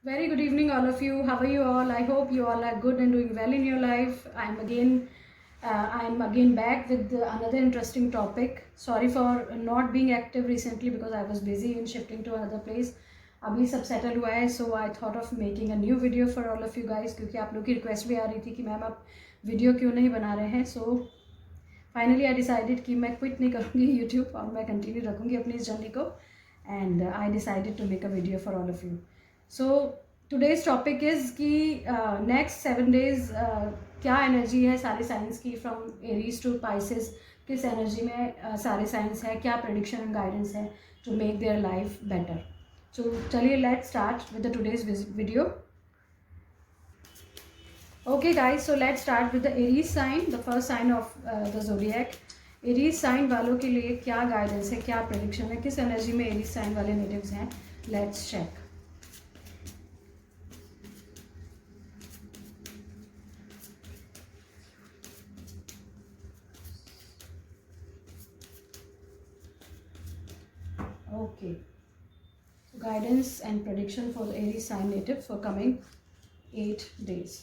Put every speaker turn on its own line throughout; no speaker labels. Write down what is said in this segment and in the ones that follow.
Very good evening, all of you. How are you all? I hope you all are good and doing well in your life. I'm again back with another interesting topic. Sorry for not being active recently because I was busy in shifting to another place. अभी सब settle हुआ है, so I thought of making a new video for all of you guys क्योंकि आप लोग की request भी आ रही थी कि मैम आप वीडियो क्यों नहीं बना रहे हैं. So फाइनली आई डिसाइडेड कि मैं क्विट नहीं करूँगी यूट्यूब और मैं कंटिन्यू रखूँगी अपनी इस जर्नी को. And I decided to make a video for all of you. So today's topic is कि नेक्स्ट 7 days क्या एनर्जी है सारे साइंस की, फ्रॉम एरीज टू पाइसेस. किस एनर्जी में सारे साइंस है, क्या प्रेडिक्शन एंड गाइडेंस है to make their life better. So चलिए let's start with the today's video. Okay guys, so let's start with the Aries sign, the first sign of the zodiac. Aries sign वालों के लिए क्या guidance है, क्या prediction है, किस energy में Aries sign वाले नेटिव्स हैं. Let's check. Okay, so guidance and prediction for the Aries sign native for coming 8 days.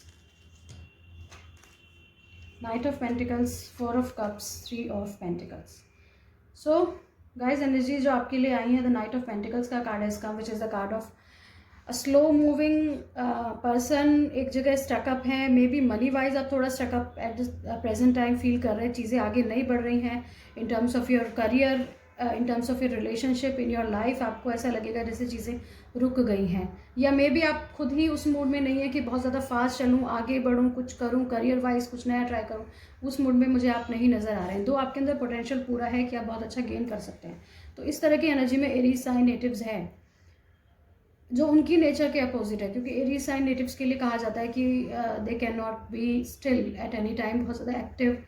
Knight of Pentacles, 4 of Cups, 3 of Pentacles. So guys, energy जो आपके लिए आई है, द नाइट ऑफ पेंटिकल्स का card है इसका, विच is the card of a slow moving person. एक जगह stuck up है, मे बी मनी वाइज आप थोड़ा stuck up eight the present time feel कर रहे हैं. चीज़ें आगे नहीं बढ़ रही हैं in terms of your career, in terms of your relationship, in your life. आपको ऐसा लगेगा जैसे चीज़ें रुक गई हैं, या मे बी आप खुद ही उस मूड में नहीं है कि बहुत ज़्यादा फास्ट चलूँ, आगे बढ़ूँ, कुछ करूँ, करियर वाइज कुछ नया ट्राई करूँ. उस मूड में मुझे आप नहीं नज़र आ रहे हैं. दो आपके अंदर पोटेंशियल पूरा है कि आप बहुत अच्छा गेन कर सकते हैं. तो इस तरह की एनर्जी में एरीज साइन नेटिव्स है जो उनकी नेचर के अपोजिट है, क्योंकि एरीज साइन नेटिव्स के लिए कहा जाता है कि they can not be still at any time. बहुत ज़्यादा एक्टिव,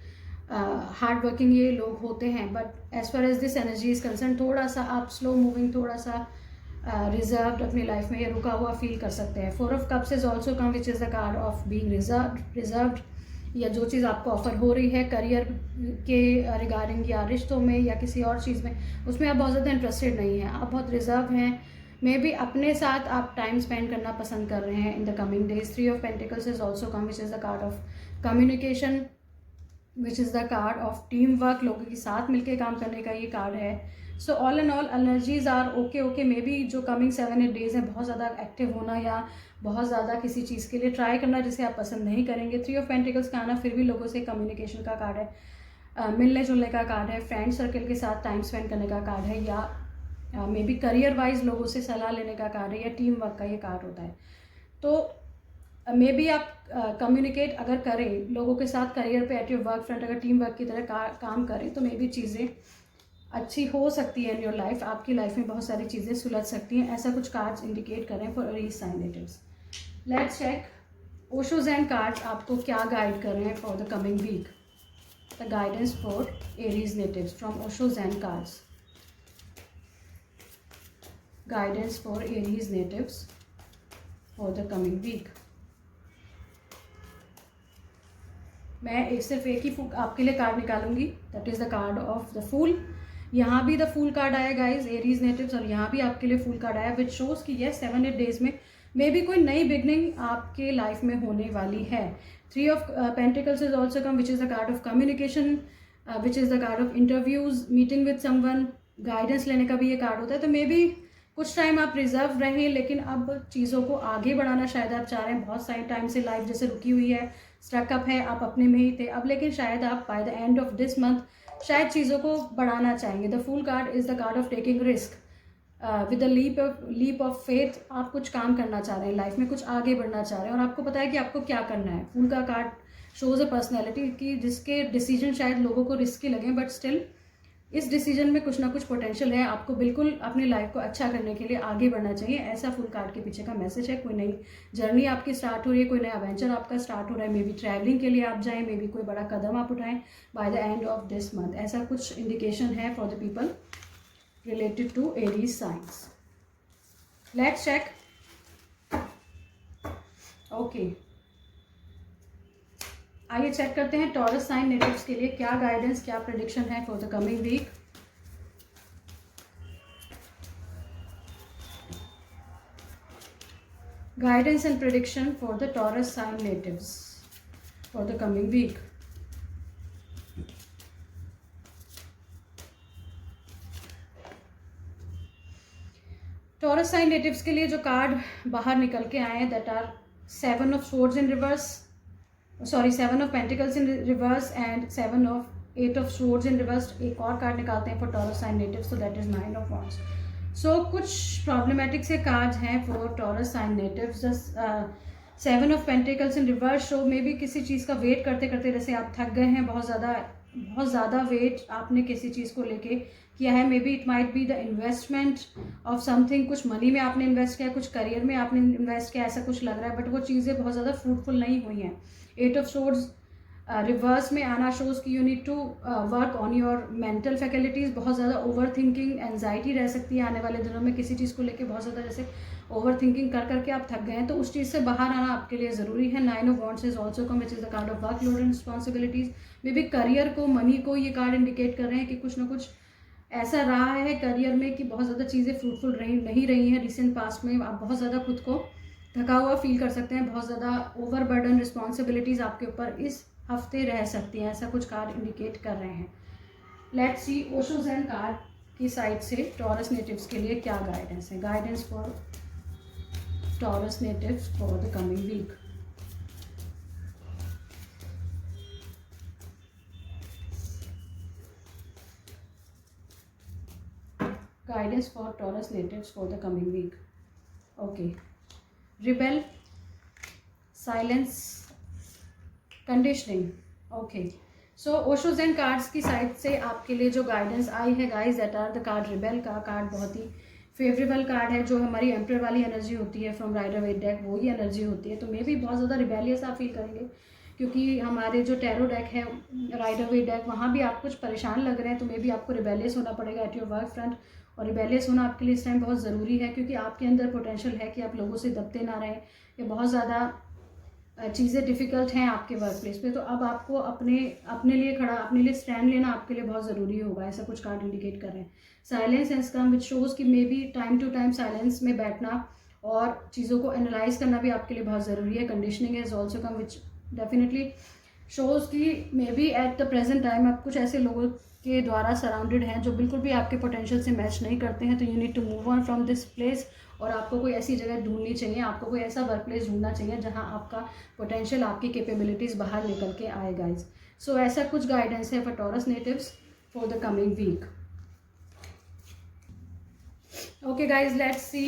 हार्ड वर्किंग ये लोग होते हैं. But as far as this energy is concern, थोड़ा सा आप स्लो मूविंग, थोड़ा सा रिजर्व्ड अपनी लाइफ में ये रुका हुआ फील कर सकते हैं. 4 of Cups is also come, which is the card of being reserved. या जो चीज़ आपको ऑफर हो रही है करियर के रिगार्डिंग, या रिश्तों में, या किसी और चीज़ में, उसमें आप बहुत ज़्यादा इंटरेस्टेड नहीं हैं, आप बहुत रिजर्व हैं. मे बी अपने साथ आप टाइम स्पेंड करना पसंद कर रहे हैं in the coming days. 3 of Pentacles is also come, which is the card of communication, which is the card of team work. लोगों के साथ मिलकर काम करने का ये कार्ड है. So all and all energies are okay. Maybe जो कमिंग 7-8 days हैं, बहुत ज़्यादा एक्टिव होना या बहुत ज़्यादा किसी चीज़ के लिए ट्राई करना जिसे आप पसंद नहीं करेंगे. 3 of Pentacles का आना फिर भी लोगों से कम्युनिकेशन का कार्ड है, मिलने जुलने का कार्ड है, फ्रेंड सर्कल के साथ टाइम स्पेंड करने का कार्ड है, या मे बी करियर वाइज लोगों से सलाह लेने का कार्ड है, या टीम वर्क का ये कार्ड होता है. तो मे बी आप कम्युनिकेट अगर करें लोगों के साथ करियर पे, एट योर वर्क फ्रंट अगर टीम वर्क की तरह काम करें, तो मे बी चीज़ें अच्छी हो सकती है इन योर लाइफ. आपकी लाइफ में बहुत सारी चीज़ें सुलझ सकती हैं. ऐसा कुछ कार्ड्स इंडिकेट करें for Aries sign natives. Let's check Osho's and cards आपको क्या गाइड कर रहे हैं for the coming week. The guidance for Aries natives from Osho's and cards. Guidance for Aries natives for the coming week. मैं सिर्फ एक ही आपके लिए कार्ड निकालूंगी, that is the card of the fool. यहाँ भी द फूल कार्ड आया गाइज, एरीज नेटिव्स, और यहाँ भी आपके लिए फूल कार्ड आया, विच शोज़ कि यस 7-8 days में मे बी कोई नई बिगनिंग आपके लाइफ में होने वाली है. 3 of Pentacles is also come, which is the card of communication, which is the card of interviews, meeting with someone. Guidance लेने का भी ये कार्ड होता है. तो मे बी कुछ टाइम आप रिजर्व रहें, लेकिन अब चीज़ों को आगे बढ़ाना शायद आप चाह रहे हैं. बहुत सारे टाइम से लाइफ जैसे रुकी हुई है, स्ट्रकअप है, आप अपने में ही थे अब, लेकिन शायद आप by the end of this month शायद चीज़ों को बढ़ाना चाहेंगे. The fool card is the card of taking risk with the leap of faith. आप कुछ काम करना चाह रहे हैं लाइफ में, कुछ आगे बढ़ना चाह रहे हैं, और आपको पता है कि आपको क्या करना है. फूल का कार्ड शोज अ पर्सनैलिटी की जिसके डिसीजन शायद लोगों को रिस्की लगे, बट स्टिल इस डिसीजन में कुछ ना कुछ पोटेंशियल है. आपको बिल्कुल अपनी लाइफ को अच्छा करने के लिए आगे बढ़ना चाहिए. ऐसा फुल कार्ड के पीछे का मैसेज है. कोई नई जर्नी आपकी स्टार्ट हो रही है, कोई नया वेंचर आपका स्टार्ट हो रहा है, मे बी ट्रैवलिंग के लिए आप जाएं, मे बी कोई बड़ा कदम आप उठाएं by the end of this month. ऐसा कुछ इंडिकेशन है for the people related to Aries signs. Let's check. Okay, आइए चेक करते हैं टॉरस साइन नेटिव्स के लिए क्या गाइडेंस, क्या प्रेडिक्शन है for the coming week. Guidance and prediction for the Taurus sign natives for the coming week. Taurus sign natives के लिए जो कार्ड बाहर निकल के आए हैं, that are 7 of swords in reverse, sorry 7 of pentacles in reverse and 7 of 8 of swords in reverse. एक और कार्ड निकालते हैं for Taurus sign natives, so that is 9 of wands. So कुछ प्रॉब्लमेटिक से कार्ड्स हैं for Taurus sign natives. Just 7 of pentacles in reverse show मे भी किसी चीज़ का वेट करते करते जैसे आप थक गए हैं, बहुत ज़्यादा वेट आपने किसी चीज़ को लेके किया है. May B it might be the investment of something, कुछ मनी में आपने इन्वेस्ट किया, कुछ करियर में आपने इन्वेस्ट किया, ऐसा कुछ लग रहा है, बट वो चीज़ें बहुत ज़्यादा फ्रूटफुल नहीं हुई हैं. 8 of swords रिवर्स में आना शोज़ की you need to work on your mental faculties. बहुत ज़्यादा ओवर थिंकिंग, एनजाइटी रह सकती है आने वाले दिनों में, किसी चीज़ को लेके बहुत ज़्यादा जैसे ओवर थिंकिंग कर करके आप थक गए हैं, तो उस चीज़ से बाहर आना आपके लिए ज़रूरी है. 9 of wands is also come, which is the card of work load and responsibilities. May be career को, मनी को ये कार्ड इंडिकेट कर रहे हैं कि कुछ ना कुछ ऐसा रहा है करियर में कि बहुत ज़्यादा चीज़ें फ्रूटफुल नहीं रही हैं रिसेंट पास्ट में. आप बहुत ज़्यादा खुद को थका हुआ फील कर सकते हैं, बहुत ज़्यादा ओवर बर्डन रिस्पॉन्सिबिलिटीज़ आपके ऊपर इस हफ्ते रह सकती हैं, ऐसा कुछ कार्ड इंडिकेट कर रहे हैं. Let's see Osho Zen card की साइड से टॉरस नेटिव्स के लिए क्या गाइडेंस है. Guidance for Taurus natives for the coming week. Guidance for Taurus natives for the coming week. Okay. Rebel, silence, conditioning. Okay. So Osho Zen cards की side से आपके लिए जो गाइडेंस आई है guys, that are the card rebel का card बहुत ही फेवरेबल कार्ड है. जो हमारी एम्पर वाली एनर्जी होती है फ्रॉम राइडर वेट डेक, वो ही एनर्जी होती है. तो मे भी बहुत ज़्यादा रिबेलियस आप फील करेंगे, क्योंकि हमारे जो टैरो डेक है राइडर वेट डेक, वहाँ भी आप कुछ परेशान लग रहे हैं, तो मे भी आपको रिबेलियस होना पड़ेगा एट योर वर्क फ्रंट. और रिबेलियस होना आपके लिए इस टाइम बहुत ज़रूरी है, क्योंकि आपके अंदर पोटेंशियल है कि आप लोगों से दबते ना रहें, या बहुत ज़्यादा चीज़ें डिफ़िकल्ट हैं आपके वर्क प्लेस पे. तो अब आपको अपने लिए स्टैंड लेना आपके लिए बहुत ज़रूरी होगा, ऐसा कुछ कार्ड इंडिकेट कर रहे हैं. Silence has come which shows कि मे be time to time silence में बैठना और चीज़ों को एनालाइज करना भी आपके लिए बहुत ज़रूरी है. Conditioning has also come which definitely shows की may be at the present time आप कुछ ऐसे लोगों के द्वारा सराउंडेड हैं जो बिल्कुल भी आपके पोटेंशियल से मैच नहीं करते हैं. तो you need to move on from this place, और आपको कोई ऐसी जगह ढूंढनी चाहिए, आपको कोई ऐसा वर्क प्लेस ढूंढना चाहिए जहां आपका पोटेंशियल, आपकी कैपेबिलिटीज़ बाहर निकल के आए गाइज. सो ऐसा कुछ गाइडेंस है for Taurus natives for the coming week. Okay guys, let's see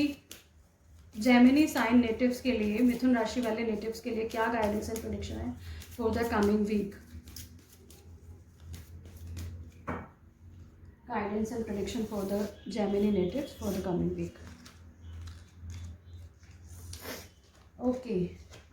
Gemini sign natives के लिए, मिथुन राशि वाले नेटिव्स के लिए क्या गाइडेंस एंड प्रेडिक्शन है for the coming week. Guidance and prediction for the Gemini natives for the coming week. Okay,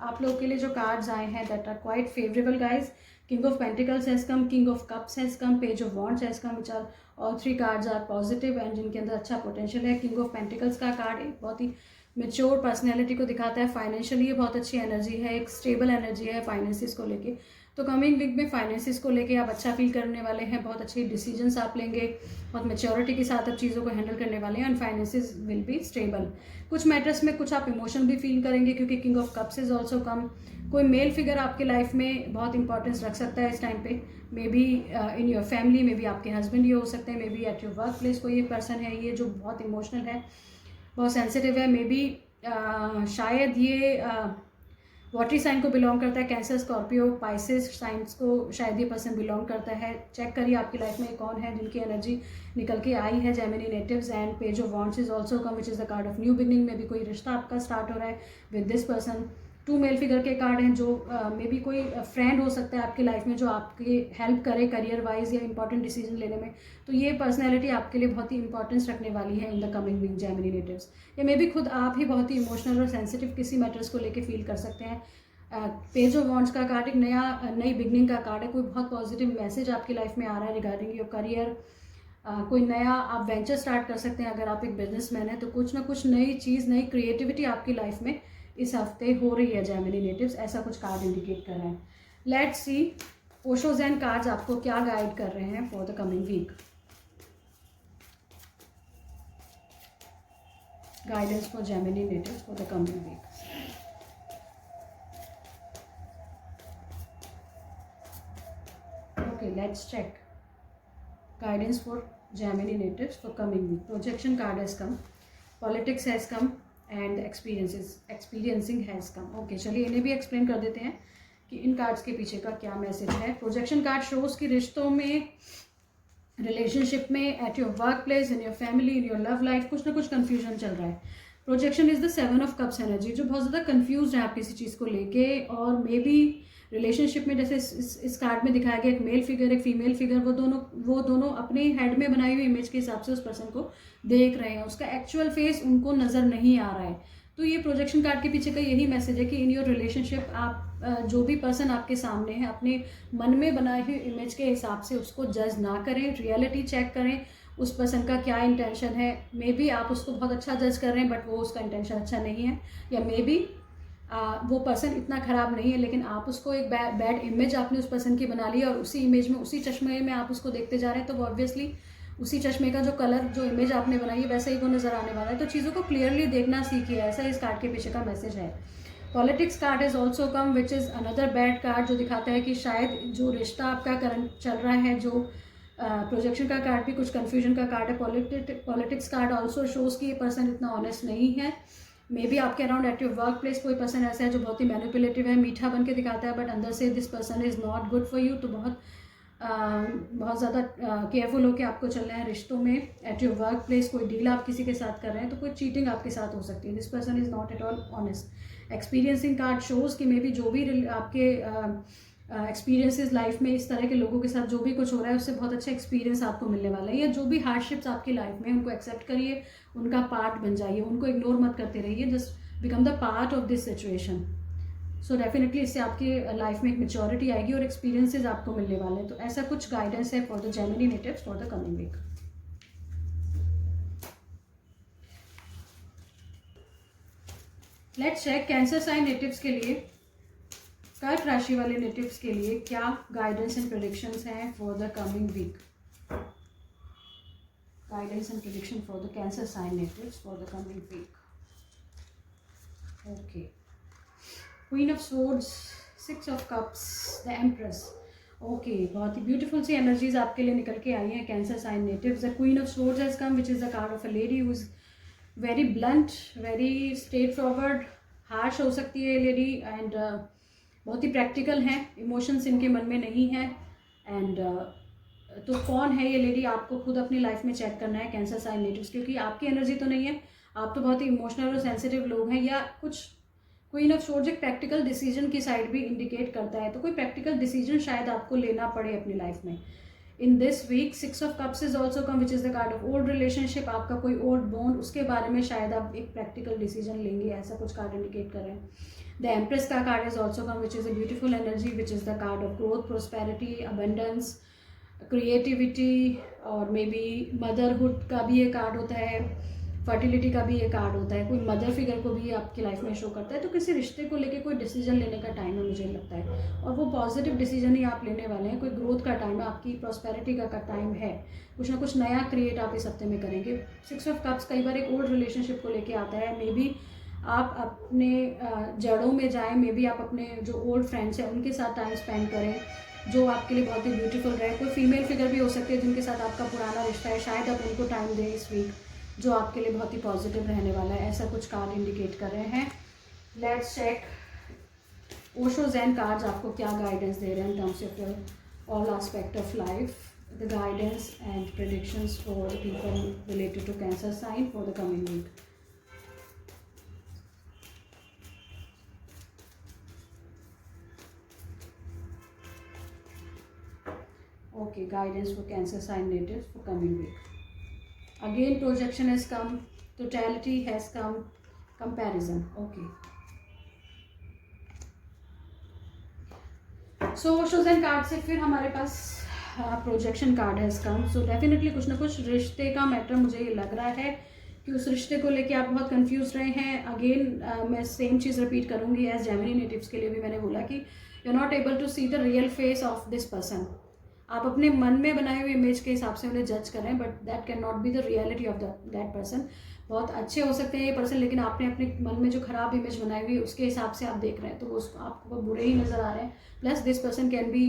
आप लोग के लिए जो कार्ड्स आए हैं that are quite favorable guys. King of Pentacles has come, King of Cups has come, Page of Wands has come, which are all three cards are positive and जिनके अंदर अच्छा potential है. King of Pentacles का card एक बहुत ही mature personality को दिखाता है. फाइनेंशियली ये बहुत अच्छी एनर्जी है, एक स्टेबल एनर्जी है फाइनेंसिस को लेके. तो कमिंग वीक में फाइनेंसिस को लेके आप अच्छा फील करने वाले हैं, बहुत अच्छे डिसीजंस आप लेंगे, बहुत मेच्योरिटी के साथ आप चीज़ों को हैंडल करने वाले हैं, and finances will be stable. कुछ मैटर्स में कुछ आप इमोशन भी फील करेंगे, क्योंकि king of cups is also कम. कोई मेल फिगर आपके लाइफ में बहुत इंपॉर्टेंस रख सकता है इस टाइम पे. May be in your family, may be आपके हस्बैंड ये हो सकते हैं, मे be at your work place कोई एक पर्सन है ये जो बहुत इमोशनल है, बहुत सेंसिटिव है. मे बी शायद ये वाटरी साइन को बिलोंग करता है, कैंसर, स्कॉर्पियो, पाइसेस साइंस को शायद ये पर्सन बिलोंग करता है. चेक करिए आपकी लाइफ में कौन है जिनकी एनर्जी निकल के आई है. Gemini natives and page of wands is also come, which is the card of new beginning. में भी कोई रिश्ता आपका स्टार्ट हो रहा है with this person. 2 male figure के कार्ड हैं, जो मे बी कोई फ्रेंड हो सकता है आपकी लाइफ में जो आपकी हेल्प करे करियर वाइज या इंपॉर्टेंट डिसीजन लेने में. तो ये पर्सनैलिटी आपके लिए बहुत ही इंपॉर्टेंस रखने वाली है in the coming week Gemini natives. या मे बी खुद आप ही बहुत ही इमोशनल और सेंसिटिव किसी मैटर्स को लेके फील कर सकते हैं. पेज ऑफ वॉन्ड्स का कार्ड एक नई बिगनिंग का कार्ड है. कोई बहुत पॉजिटिव मैसेज आपकी लाइफ में आ रहा है रिगार्डिंग योर करियर. कोई नया आप वेंचर स्टार्ट कर सकते हैं. अगर आप एक बिजनेसमैन हैं तो कुछ ना कुछ नई चीज़, नई क्रिएटिविटी आपकी लाइफ में इस हफ्ते हो रही है जेमिनी नेटिव्स, ऐसा कुछ कार्ड इंडिकेट कर रहे हैं. Let's see Osho Zen cards आपको क्या गाइड कर रहे हैं for the coming week. Guidance for Gemini natives for the coming week. Let's check guidance for Gemini natives for coming week. Projection card has come, politics has come and experiencing has come. Okay, चलिए इन्हें भी explain कर देते हैं कि इन cards के पीछे का क्या मैसेज है. प्रोजेक्शन कार्ड शोज कि रिश्तों में, रिलेशनशिप में, eight your workplace, in your family, in your love life कुछ ना कुछ कन्फ्यूजन चल रहा है. Projection is the 7 of cups energy, जो बहुत ज़्यादा कन्फ्यूज है आप किसी चीज़ को लेके, और मे बी रिलेशनशिप में जैसे इस कार्ड में दिखाया गया एक मेल फिगर एक फीमेल फिगर, वो दोनों अपने हेड में बनाई हुई इमेज के हिसाब से उस पर्सन को देख रहे हैं, उसका एक्चुअल फेस उनको नज़र नहीं आ रहा है. तो ये प्रोजेक्शन कार्ड के पीछे का यही मैसेज है कि इन योर रिलेशनशिप आप जो भी पर्सन आपके सामने है अपने मन में बनाई हुई इमेज के हिसाब से उसको जज ना करें, रियलिटी चेक करें उस पर्सन का क्या इंटेंशन है. मे बी आप उसको बहुत अच्छा जज कर रहे हैं बट वो उसका इंटेंशन अच्छा नहीं है, या मे बी वो पर्सन इतना ख़राब नहीं है लेकिन आप उसको एक बैड इमेज आपने उस पर्सन की बना ली और उसी इमेज में उसी चश्मे में आप उसको देखते जा रहे हैं, तो वो ऑब्वियसली उसी चश्मे का जो कलर जो इमेज आपने बनाई है वैसे ही वो नज़र आने वाला है. तो चीज़ों को क्लियरली देखना सीखिए, ऐसा इस कार्ड के पीछे का मैसेज है. Politics card is also come which is another bad card, जो दिखाता है कि शायद जो रिश्ता आपका करंट चल रहा है, जो प्रोजेक्शन का कार्ड भी कुछ कन्फ्यूजन का कार्ड है. पॉलिटिक्स कार्ड ऑल्सो शोज कि ये पर्सन इतना ऑनेस्ट नहीं है. मे बी आपके around eight your work place कोई पर्सन ऐसा है जो बहुत ही मैनिपुलेटिव है, मीठा बन के दिखाता है बट अंदर से this person is not good for you. तो बहुत ज़्यादा केयरफुल होकर आपको चलना है रिश्तों में. एट योर वर्क प्लेस कोई डील आप किसी के साथ कर रहे हैं तो कोई चीटिंग आपके साथ हो सकती है. This person is not at all honest. Experiencing card shows कि मे बी जो भी आपके एक्सपीरियंसेस लाइफ में इस तरह के लोगों के साथ जो भी कुछ हो रहा है उससे बहुत अच्छा एक्सपीरियंस आपको मिलने वाला है. या जो भी हार्डशिप्स आपकी लाइफ में उनको एक्सेप्ट करिए, उनका पार्ट बन जाइए, उनको इग्नोर मत करते रहिए, just become the part of this situation. So definitely इससे आपकी लाइफ में एक मेच्योरिटी आएगी और एक्सपीरियंसेस आपको मिलने वाले हैं. तो ऐसा कुछ गाइडेंस है for the Gemini natives for the coming week. Let's check Cancer sign natives के लिए, कर्क राशि वाले नेटिव्स के लिए क्या गाइडेंस एंड प्रेडिक्शंस हैं for the coming week. Guidance and prediction for the Cancer sign natives for the coming week. Okay, queen of swords, 6 of cups, the empress. Okay, बहुत ही ब्यूटीफुल सी एनर्जीज आपके लिए निकल के आई हैं Cancer sign natives. The queen of swords has come which is the card of a lady who is very blunt, very straightforward. Harsh हो सकती है ये लेडी एंड बहुत ही प्रैक्टिकल हैं, इमोशंस इनके मन में नहीं है. एंड तो कौन है ये लेडी आपको खुद अपनी लाइफ में चेक करना है कैंसर साइन नेटिव्स, क्योंकि आपकी एनर्जी तो नहीं है, आप तो बहुत ही इमोशनल और सेंसिटिव लोग हैं. या कुछ क्वीन ऑफ स्वॉर्ड्स एक प्रैक्टिकल डिसीजन की साइड भी इंडिकेट करता है, तो कोई प्रैक्टिकल डिसीजन शायद आपको लेना पड़े अपनी लाइफ में in this week. 6 of cups is also come which is the card of old relationship. आपका कोई ओल्ड बॉन्ड, उसके बारे में शायद आप एक प्रैक्टिकल डिसीजन लेंगे, ऐसा कुछ कार्ड इंडिकेट कर रहे हैं. द एम्प्रेस का card is also come which is a beautiful energy which is the card of growth, prosperity, abundance, creativity, और मे बी मदरहुड का भी ये कार्ड होता है, फर्टिलिटी का भी ये कार्ड होता है. कोई मदर फिगर को भी आपकी लाइफ में शो करता है. तो किसी रिश्ते को लेके कोई डिसीजन लेने का टाइम है मुझे लगता है, और वो पॉजिटिव डिसीजन ही आप लेने वाले हैं. कोई ग्रोथ का टाइम है, आपकी प्रॉस्पेरिटी का टाइम है, कुछ ना कुछ नया क्रिएट आप इस हफ्ते में करेंगे. 6 ऑफ कप्स कई बार एक ओल्ड रिलेशनशिप को लेके आता है. मे बी आप अपने जड़ों में जाएं, मे बी आप अपने जो ओल्ड फ्रेंड्स हैं उनके साथ टाइम स्पेंड करें जो आपके लिए बहुत ही ब्यूटीफुल रहे. कोई फीमेल फिगर भी हो सकती है जिनके साथ आपका पुराना रिश्ता है, शायद आप उनको टाइम दें इस वीक, जो आपके लिए बहुत ही पॉजिटिव रहने वाला है. ऐसा कुछ कार्ड इंडिकेट कर रहे हैं. Let's check Osho Zen cards आपको क्या गाइडेंस दे रहे हैं in terms of your all aspect of life. The guidance and predictions for the people related to Cancer sign for the coming week. Okay, guidance for Cancer sign natives for coming week. Again, projection has come, totality has come, comparison. Okay. So shows and cards से फिर हमारे पास projection card has come. So definitely कुछ ना कुछ रिश्ते का matter मुझे ये लग रहा है कि उस रिश्ते को लेके आप बहुत कंफ्यूज रहे हैं. अगेन मैं सेम चीज़ रिपीट करूँगी एज जेमिनी नेटिव्स के लिए भी मैंने बोला कि you are not able to see the real face of this person. आप अपने मन में बनाए हुए इमेज के हिसाब से उन्हें जज करें but that can not be the reality of that person. बहुत अच्छे हो सकते हैं ये पर्सन, लेकिन आपने अपने मन में जो खराब इमेज बनाई हुई है उसके हिसाब से आप देख रहे हैं, तो वो आपको बुरे ही नज़र आ रहे हैं। Plus this person can be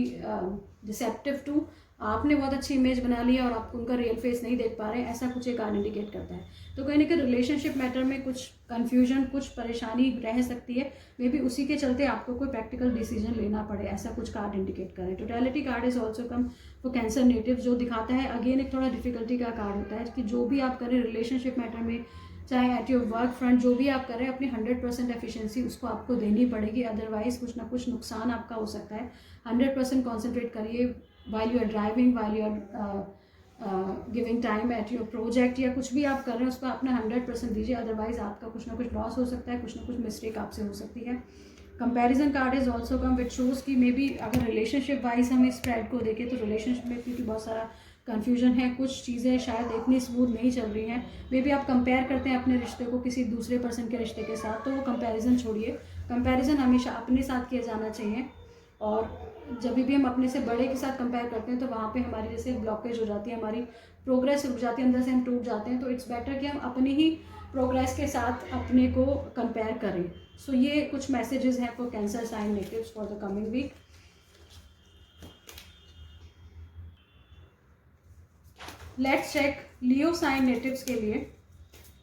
deceptive too, आपने बहुत अच्छी इमेज बना ली है और आप उनका रियल फेस नहीं देख पा रहे हैं, ऐसा कुछ एक कार्ड इंडिकेट करता है। तो कहीं ना कहीं रिलेशनशिप मैटर में कुछ कन्फ्यूजन, कुछ परेशानी रह सकती है, मे बी उसी के चलते आपको कोई प्रैक्टिकल डिसीजन लेना पड़े, ऐसा कुछ कार्ड इंडिकेट करें। Totality card is also come for cancer native, जो दिखाता है अगेन एक थोड़ा डिफिकल्टी का कार्ड होता है कि जो भी आप करें रिलेशनशिप मैटर में, चाहे एट योर वर्क फ्रंट, जो भी आप करें अपनी 100% एफिशिएंसी उसको आपको देनी पड़ेगी, अदरवाइज कुछ ना कुछ नुकसान आपका हो सकता है। 100% कॉन्सेंट्रेट करिए while you are driving, while you are giving time at your project, या कुछ भी आप कर रहे हैं उस पर अपना 100% दीजिए, अदरवाइज आपका कुछ ना कुछ लॉस हो सकता है, कुछ ना कुछ मिस्टेक आपसे हो सकती है। Comparison card is also come which shows कि मे बी अगर रिलेशनशिप वाइज हम इस स्प्रेड को देखें तो रिलेशनशिप में क्योंकि बहुत सारा कन्फ्यूजन है, कुछ चीज़ें शायद इतनी स्मूथ नहीं चल रही हैं, मे बी आप कंपेयर करते हैं अपने रिश्ते को किसी दूसरे पर्सन के रिश्ते के साथ, तो वो कंपैरिजन छोड़िए। कंपैरिजन हमेशा अपने साथ किया जाना चाहिए, और जब भी हम अपने से बड़े के साथ कंपेयर करते हैं तो वहाँ पे हमारी जैसे ब्लॉकेज हो जाती है, हमारी प्रोग्रेस रुक जाती है, अंदर से हम टूट जाते हैं। तो इट्स बेटर कि हम अपनी ही प्रोग्रेस के साथ अपने को कंपेयर करें। सो ये कुछ मैसेजेस हैं for Cancer sign natives for the coming week. Let's check Leo sign natives के लिए,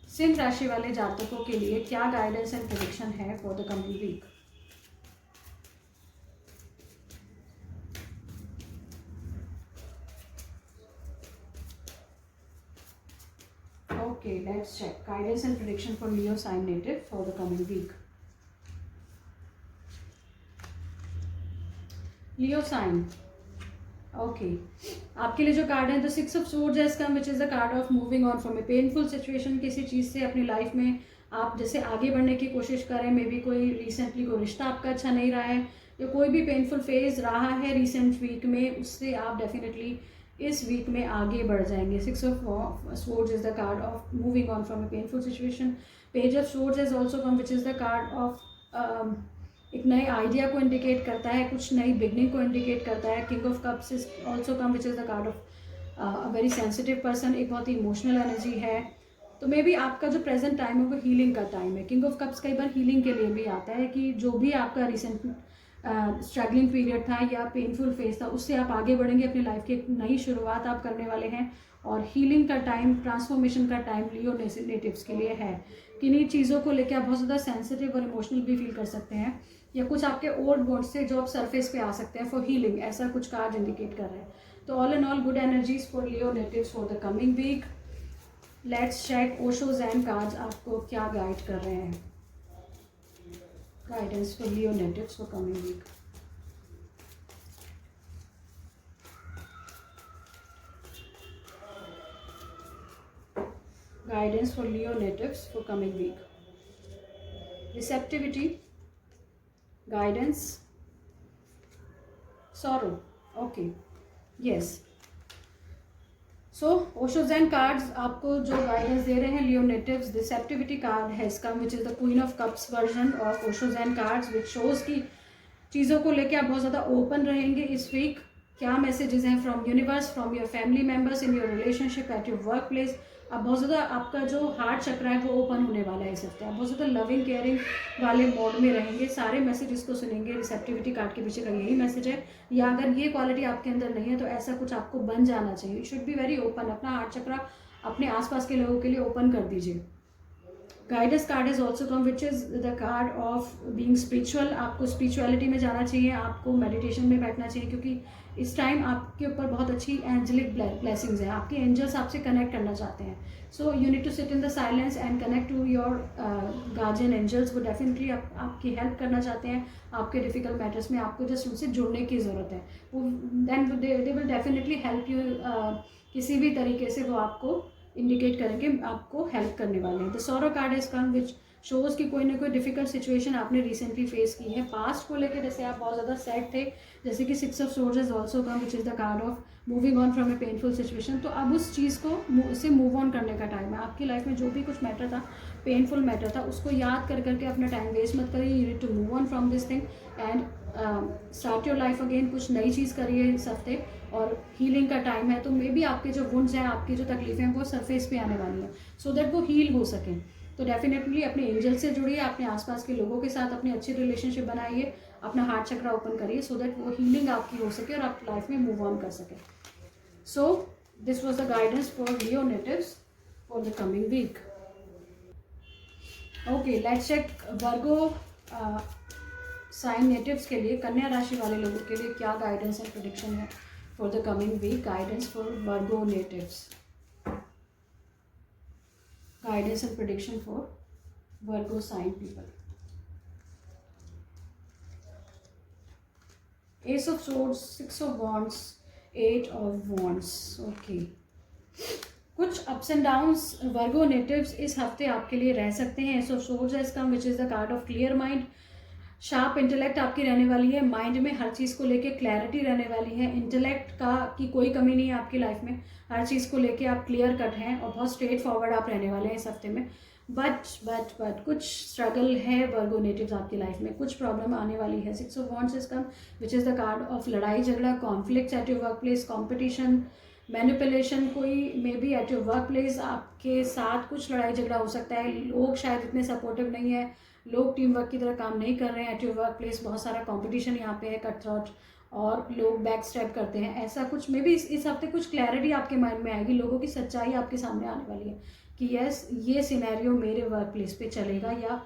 सिंह राशि वाले जातकों के लिए क्या गाइडेंस एंड प्रेडिक्शन है for the coming week. Okay, let's check guidance and prediction for Leo sign native for the coming week. Leo sign. Okay, आपके लिए जो कार्ड है the 6 of Swords has come, which is the card of moving on from a painful situation। किसी चीज़ से अपनी life में आप जैसे आगे बढ़ने की कोशिश करें, मे बी कोई रिसेंटली कोई रिश्ता आपका अच्छा नहीं रहा है या कोई भी पेनफुल फेज रहा है रिसेंट वीक में, उससे आप डेफिनेटली इस वीक में आगे बढ़ जाएंगे। 6 of Swords is the card of moving on from A painful situation. Page of Swords is also come which is the card of एक नए आइडिया को इंडिकेट करता है, कुछ नई बिगनिंग को इंडिकेट करता है। King of cups is also come which is the card of a very sensitive person, एक बहुत ही इमोशनल एनर्जी है। तो मे बी आपका जो प्रेजेंट टाइम है वो हीलिंग का टाइम है। किंग ऑफ कप्स कई बार हीलिंग के लिए भी आता है कि जो भी आपका रिसेंट स्ट्रगलिंग पीरियड था या पेनफुल फेज था उससे आप आगे बढ़ेंगे, अपनी लाइफ की एक नई शुरुआत आप करने वाले हैं, और हीलिंग का टाइम, ट्रांसफॉर्मेशन का टाइम लियो नेटिव्स के लिए है। किन्हीं चीज़ों को लेकर आप बहुत ज़्यादा सेंसिटिव और इमोशनल भी फील कर सकते हैं, या कुछ आपके ओल्ड बॉन्ड्स से जो आप सरफेस पे आ सकते हैं फॉर हीलिंग, ऐसा कुछ कार्ड इंडिकेट कर रहे हैं। तो all in all good energies for Leo natives for the coming week. Let's check Osho Zen cards आपको क्या गाइड कर रहे हैं। Guidance for Leo natives for coming week. Guidance for Leo natives for coming week. Receptivity, guidance, sorrow. Okay, yes. So Osho Zen cards आपको जो guidance दे रहे हैं Leo natives, receptivity card has come which is the Queen of Cups version of Osho Zen cards which shows कि चीज़ों को लेके आप बहुत ज़्यादा ओपन रहेंगे इस वीक। क्या मैसेजेस हैं from universe, from your family members, in your relationship, eight your work place. आप बहुत ज़्यादा, आपका जो हार्ट चक्र है वो ओपन होने वाला है इस हफ्ते। आप बहुत ज़्यादा लविंग केयरिंग वाले मोड में रहेंगे, सारे मैसेजेस को सुनेंगे। रिसेप्टिविटी कार्ड के पीछे का यही मैसेज है, या अगर ये क्वालिटी आपके अंदर नहीं है तो ऐसा कुछ आपको बन जाना चाहिए। You should be very open, अपना हार्ट चक्र अपने आसपास के लोगों के लिए ओपन कर दीजिए। Guidance card is also come which is the card of being spiritual. आपको स्पिरिचुअलिटी में जाना चाहिए, आपको मेडिटेशन में बैठना चाहिए, क्योंकि इस टाइम आपके ऊपर बहुत अच्छी एंजलिक ब्लेसिंग्स हैं। आपके एंजल्स आपसे कनेक्ट करना चाहते हैं। So you need to sit in the silence and connect to your guardian angels. वो डेफिनेटली आपकी हेल्प करना चाहते हैं आपके डिफिकल्ट मैटर्स में। आपको जस्ट उनसे जुड़ने की ज़रूरत है। वो then they will definitely help you, किसी भी तरीके से वो आपको इंडिकेट करेंगे, आपको हेल्प करने वाले हैं। The sorrow card is come which shows की कोई ना कोई डिफिकल्ट सिचुएशन आपने रिसेंटली फेस की है पास्ट को लेकर, जैसे आप बहुत ज़्यादा सैड थे, जैसे कि 6 of swords is also come which is the card of moving on from A painful situation. तो अब उस चीज़ को से मूव ऑन करने का टाइम है। आपकी लाइफ में जो भी कुछ मैटर था, पेनफुल मैटर था, उसको याद कर करके अपना टाइम वेस्ट मत करिए। You need to move on from this thing and start your life again. कुछ नई चीज़ करिए इस हफ्ते, और हीलिंग का टाइम है। तो मे बी आपके जो वुंड्स हैं, आपकी जो तकलीफें हैं, वो सरफेस पे आने वाली हैं, सो दैट वो हील हो सकें। तो डेफिनेटली अपने एंजल से जुड़िए, अपने आसपास के लोगों के साथ अपनी अच्छी रिलेशनशिप बनाइए, अपना हार्ट चक्रा ओपन करिए, सो दैट वो हीलिंग आपकी हो सके और आप लाइफ में मूव ऑन कर सकें। So this was the guidance for Leo natives for the coming week. Okay, let's check Virgo sign natives के लिए, कन्या राशि वाले लोगों के लिए क्या गाइडेंस एंड प्रेडिक्शन है for the coming week. Guidance for Virgo natives, guidance and prediction for Virgo sign people. Ace of Swords, 6 of Wands, 8 of Wands. Okay. कुछ ups and downs Virgo natives इस हफ्ते आपके लिए रह सकते हैं। S of swords has come which is the card of clear mind. Sharp intellect आपकी रहने वाली है, माइंड में हर चीज़ को लेके क्लैरिटी रहने वाली है। इंटेलेक्ट का की कोई कमी नहीं है आपकी लाइफ में, हर चीज़ को लेके आप क्लियर कट हैं और बहुत स्ट्रेट फॉरवर्ड आप रहने वाले हैं इस हफ्ते में। बट कुछ स्ट्रगल है वर्गो नेटिव्स आपकी लाइफ में, कुछ प्रॉब्लम आने वाली है। 6 of wands is come which is the card of लड़ाई झगड़ा, conflict at your workplace, competition, manipulation. कोई may be at your workplace आपके साथ कुछ लड़ाई झगड़ा हो सकता है, लोग शायद इतने सपोर्टिव नहीं है, लोग टीम वर्क की तरह काम नहीं कर रहे हैं एट योर वर्क प्लेस, बहुत सारा कंपटीशन यहाँ पे है, कट थ्रॉट, और लोग बैक स्टेप करते हैं। ऐसा कुछ मे बी इस हफ्ते कुछ क्लैरिटी आपके माइंड में आएगी, लोगों की सच्चाई आपके सामने आने वाली है कि यस ये सिनेरियो मेरे वर्क प्लेस पे चलेगा, या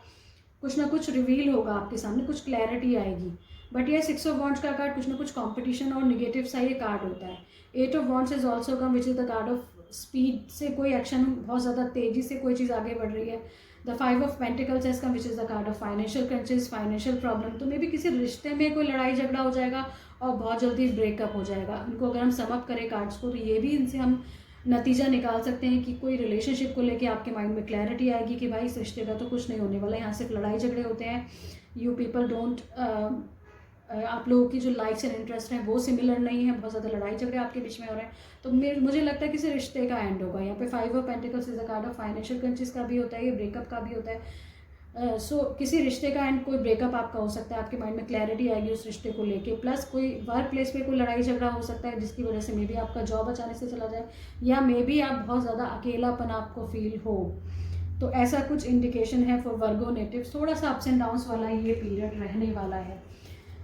कुछ ना कुछ रिवील होगा आपके सामने, कुछ क्लैरिटी आएगी। बट ये 6 ऑफ वॉन्ड्स का कार्ड कुछ ना कुछ कॉम्पिटिशन और निगेटिव सा ये कार्ड होता है। 8 of wands is also come which is the card of speed से कोई एक्शन, बहुत ज़्यादा तेज़ी से कोई चीज़ आगे बढ़ रही है। The 5 of pentacles has come which is the card of financial crunches, financial problem. तो मे बी किसी रिश्ते में कोई लड़ाई झगड़ा हो जाएगा और बहुत जल्दी ब्रेकअप हो जाएगा। इनको अगर हम समअप करें कार्ड्स को, तो ये भी इनसे हम नतीजा निकाल सकते हैं कि कोई रिलेशनशिप को लेके आपके माइंड में क्लैरिटी आएगी कि भाई इस रिश्ते का तो कुछ नहीं होने वाला, यहाँ सिर्फ लड़ाई झगड़े होते हैं। यू पीपल डोंट, आप लोगों की जो लाइक्स एंड इंटरेस्ट हैं वो सिमिलर नहीं है, बहुत ज़्यादा लड़ाई झगड़े आपके बीच में हो रहे हैं। तो मुझे लगता है किसी रिश्ते का एंड होगा। यहाँ पे 5 of pentacles is a card of financial crunches का भी होता है, ये ब्रेकअप का भी होता है। सो किसी रिश्ते का एंड, कोई ब्रेकअप आपका हो सकता है, आपके माइंड में क्लैरिटी आएगी उस रिश्ते को लेके। प्लस कोई वर्क प्लेस पे कोई लड़ाई झगड़ा हो सकता है जिसकी वजह से मे बी आपका जॉब अचानक से चला जाए, या मे बी आप बहुत ज़्यादा अकेलापन आपको फील हो। तो ऐसा कुछ इंडिकेशन है फॉर वर्गो नेटिव्स। थोड़ा सा अप्स एंड डाउन्स वाला ये पीरियड रहने वाला है।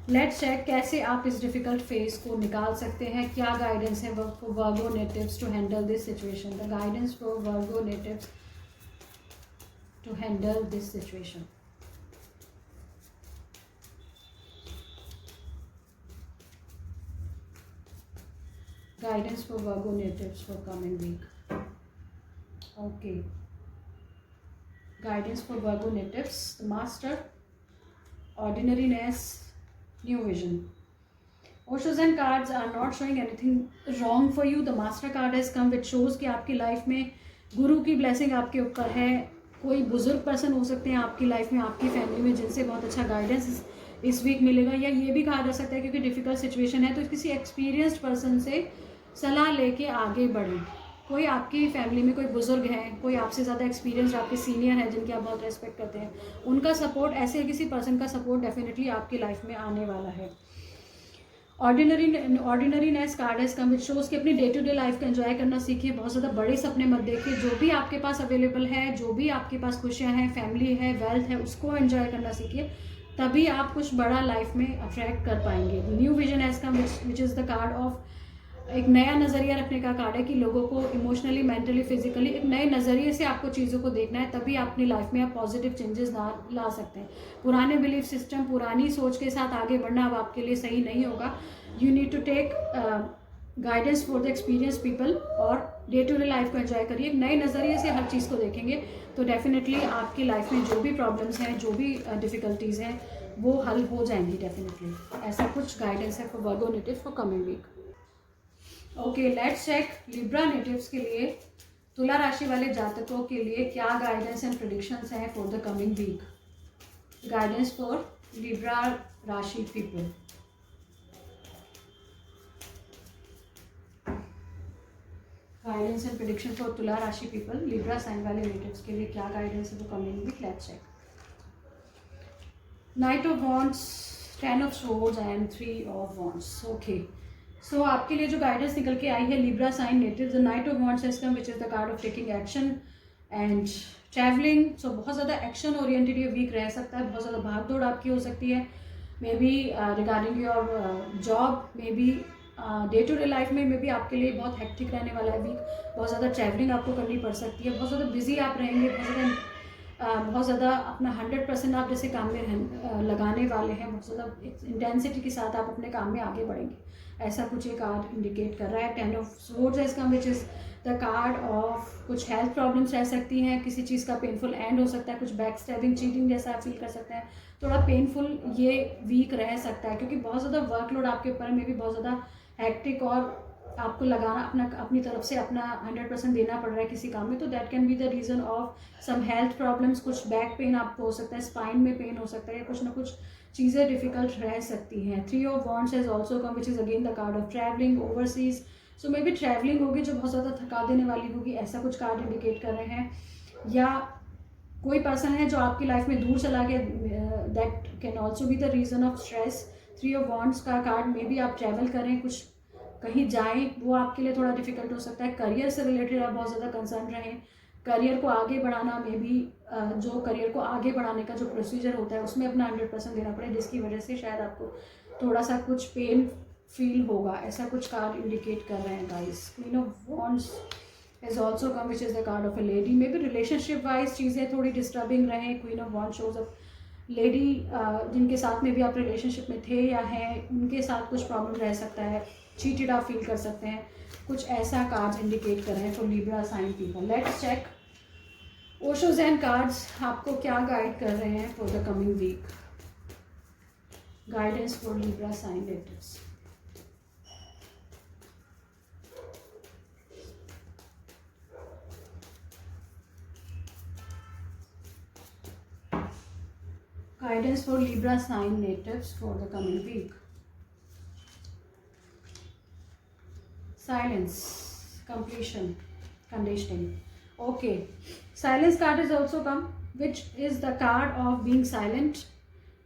लेट्स चेक कैसे आप इस डिफिकल्ट फेज को निकाल सकते हैं, क्या गाइडेंस है for Virgo natives to handle this situation. The guidance for Virgo natives to handle this situation. Guidance for Virgo natives for coming week. Okay. Guidance for Virgo natives. The Master, Ordinariness, New Vision. Oshos and cards are not showing anything wrong for you. The Master card has come which shows कि आपकी life में गुरु की blessing आपके ऊपर है। कोई बुजुर्ग person हो सकते हैं आपकी लाइफ में, आपकी फैमिली में, जिनसे बहुत अच्छा गाइडेंस इस वीक मिलेगा। या ये भी कहा जा सकता है क्योंकि डिफ़िकल्ट सिचुएशन है तो किसी एक्सपीरियंस्ड पर्सन से सलाह लेके आगे बढ़ें। कोई आपकी फैमिली में कोई बुजुर्ग हैं, कोई आपसे ज़्यादा एक्सपीरियंस्ड आपके सीनियर हैं जिनकी आप बहुत रेस्पेक्ट करते हैं, उनका सपोर्ट, ऐसे किसी पर्सन का सपोर्ट डेफिनेटली आपकी लाइफ में आने वाला है। Ordinariness card has come which shows कि अपनी डे टू डे लाइफ को एंजॉय करना सीखिए, बहुत ज़्यादा बड़े सपने मत देखिए। जो भी आपके पास अवेलेबल है, जो भी आपके पास खुशियाँ हैं, फैमिली है, वेल्थ है, उसको एंजॉय करना सीखिए, तभी आप कुछ बड़ा लाइफ में अट्रैक्ट कर पाएंगे। New vision has come which is the card of एक नया नज़रिया रखने का कार्ड है कि लोगों को इमोशनली, मेंटली, फिजिकली एक नए नज़रिए से आपको चीज़ों को देखना है, तभी अपनी लाइफ में आप पॉजिटिव चेंजेस ला सकते हैं। पुराने बिलीफ सिस्टम, पुरानी सोच के साथ आगे बढ़ना अब आपके लिए सही नहीं होगा। You need to take guidance for the experience people और डे टू डे लाइफ को एंजॉय करिए। एक नए नज़रिए से हर चीज़ को देखेंगे तो डेफिनेटली आपकी लाइफ में जो भी प्रॉब्लम्स हैं, जो भी डिफ़िकल्टीज़ हैं, वो हल हो जाएंगी डेफिनेटली। ऐसा कुछ गाइडेंस है for Virgo natives for coming week. Okay, let's check Libra natives के लिए तुला राशि वाले जातकों के लिए क्या गाइडेंस एंड प्रेडिक्शंस हैं for the coming week? Guidance for Libra rashi people. Guidance and prediction for Tula rashi people, Libra sign वाले नेटिव्स के लिए क्या गाइडेंस है for coming week? Let's check. Knight of wands, 10 of swords and 3 of wands. Okay, सो आपके लिए जो guidance निकल के आई है Libra sign native, the knight of wands has come, which is the card of taking action and travelling. So बहुत ज़्यादा action oriented ये वीक रह सकता है, बहुत ज़्यादा भाग दौड़ आपकी हो सकती है, may be regarding your job, may be day to day life में भी आपके लिए बहुत हेक्टिक रहने वाला है वीक। बहुत ज़्यादा ट्रैवलिंग आपको करनी पड़ सकती है, बहुत ज़्यादा बिजी आप रहेंगे, बहुत ज़्यादा अपना 100% आप जैसे काम में लगाने वाले हैं, बहुत ज़्यादा इंटेंसिटी के साथ आप अपने काम में आगे बढ़ेंगे, ऐसा कुछ एक कार्ड इंडिकेट कर रहा है। 10 ऑफ सोर्ड्स है इसका, विच इज़ द कार्ड ऑफ कुछ हेल्थ प्रॉब्लम्स रह सकती हैं, किसी चीज़ का पेनफुल एंड हो सकता है, कुछ बैक स्टैबिंग, चीटिंग जैसा आप फील कर सकते हैं, थोड़ा पेनफुल ये वीक रह सकता है क्योंकि बहुत ज़्यादा वर्कलोड आपके ऊपर में भी बहुत ज़्यादा हेक्टिक और आपको लगाना अपनी तरफ से अपना 100% देना पड़ रहा है किसी काम में, तो that can be the reason of some health problems. कुछ बैक पेन आपको हो सकता है, स्पाइन में पेन हो सकता है, कुछ ना कुछ चीज़ें डिफिकल्ट रह सकती हैं। 3 of wands has also come, which is again the card of travelling overseas. So may be travelling होगी जो बहुत ज़्यादा थका देने वाली होगी, ऐसा कुछ कार्ड इंडिकेट कर रहे हैं। या कोई पर्सन है जो आपकी लाइफ में दूर चला गया, that can also be the reason of stress. 3 of wands का कार्ड, मे बी आप ट्रैवल करें, कुछ कहीं जाएं, वो आपके लिए थोड़ा डिफिकल्ट हो सकता है। करियर से रिलेटेड आप बहुत ज़्यादा कंसर्न रहें, करियर को आगे बढ़ाना, मे बी जो करियर को आगे बढ़ाने का जो प्रोसीजर होता है उसमें अपना 100% देना पड़े, जिसकी वजह से शायद आपको थोड़ा सा कुछ पेन फील होगा, ऐसा कुछ कार्ड इंडिकेट कर रहे हैं guys. Queen of wands is also come, which is the card of a lady. May be relationship wise चीज़ें थोड़ी डिस्टर्बिंग रहें। Queen of wands shows up lady जिनके साथ में भी आप रिलेशनशिप में थे या हैं, उनके साथ कुछ प्रॉब्लम रह सकता है, चीटेड आप फील कर सकते हैं, कुछ ऐसा कार्ड्स इंडिकेट कर रहे हैं for Libra sign people. Let's check Osho's and cards आपको क्या गाइड कर रहे हैं for the coming week. Guidance for Libra sign natives. Guidance for Libra sign natives for the coming week. Silence, completion, conditioning. Okay, silence card is also come, which is the card of being silent.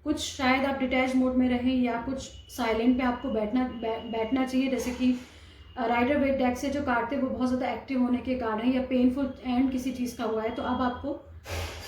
कुछ शायद आप detach mode में रहें या कुछ silent पे आपको बैठना चाहिए, जैसे कि राइडर वेट डेक से जो कार्ड थे वो बहुत ज़्यादा एक्टिव होने के कार्ड हैं, या पेनफुल एंड किसी चीज़ का हुआ है, तो अब आपको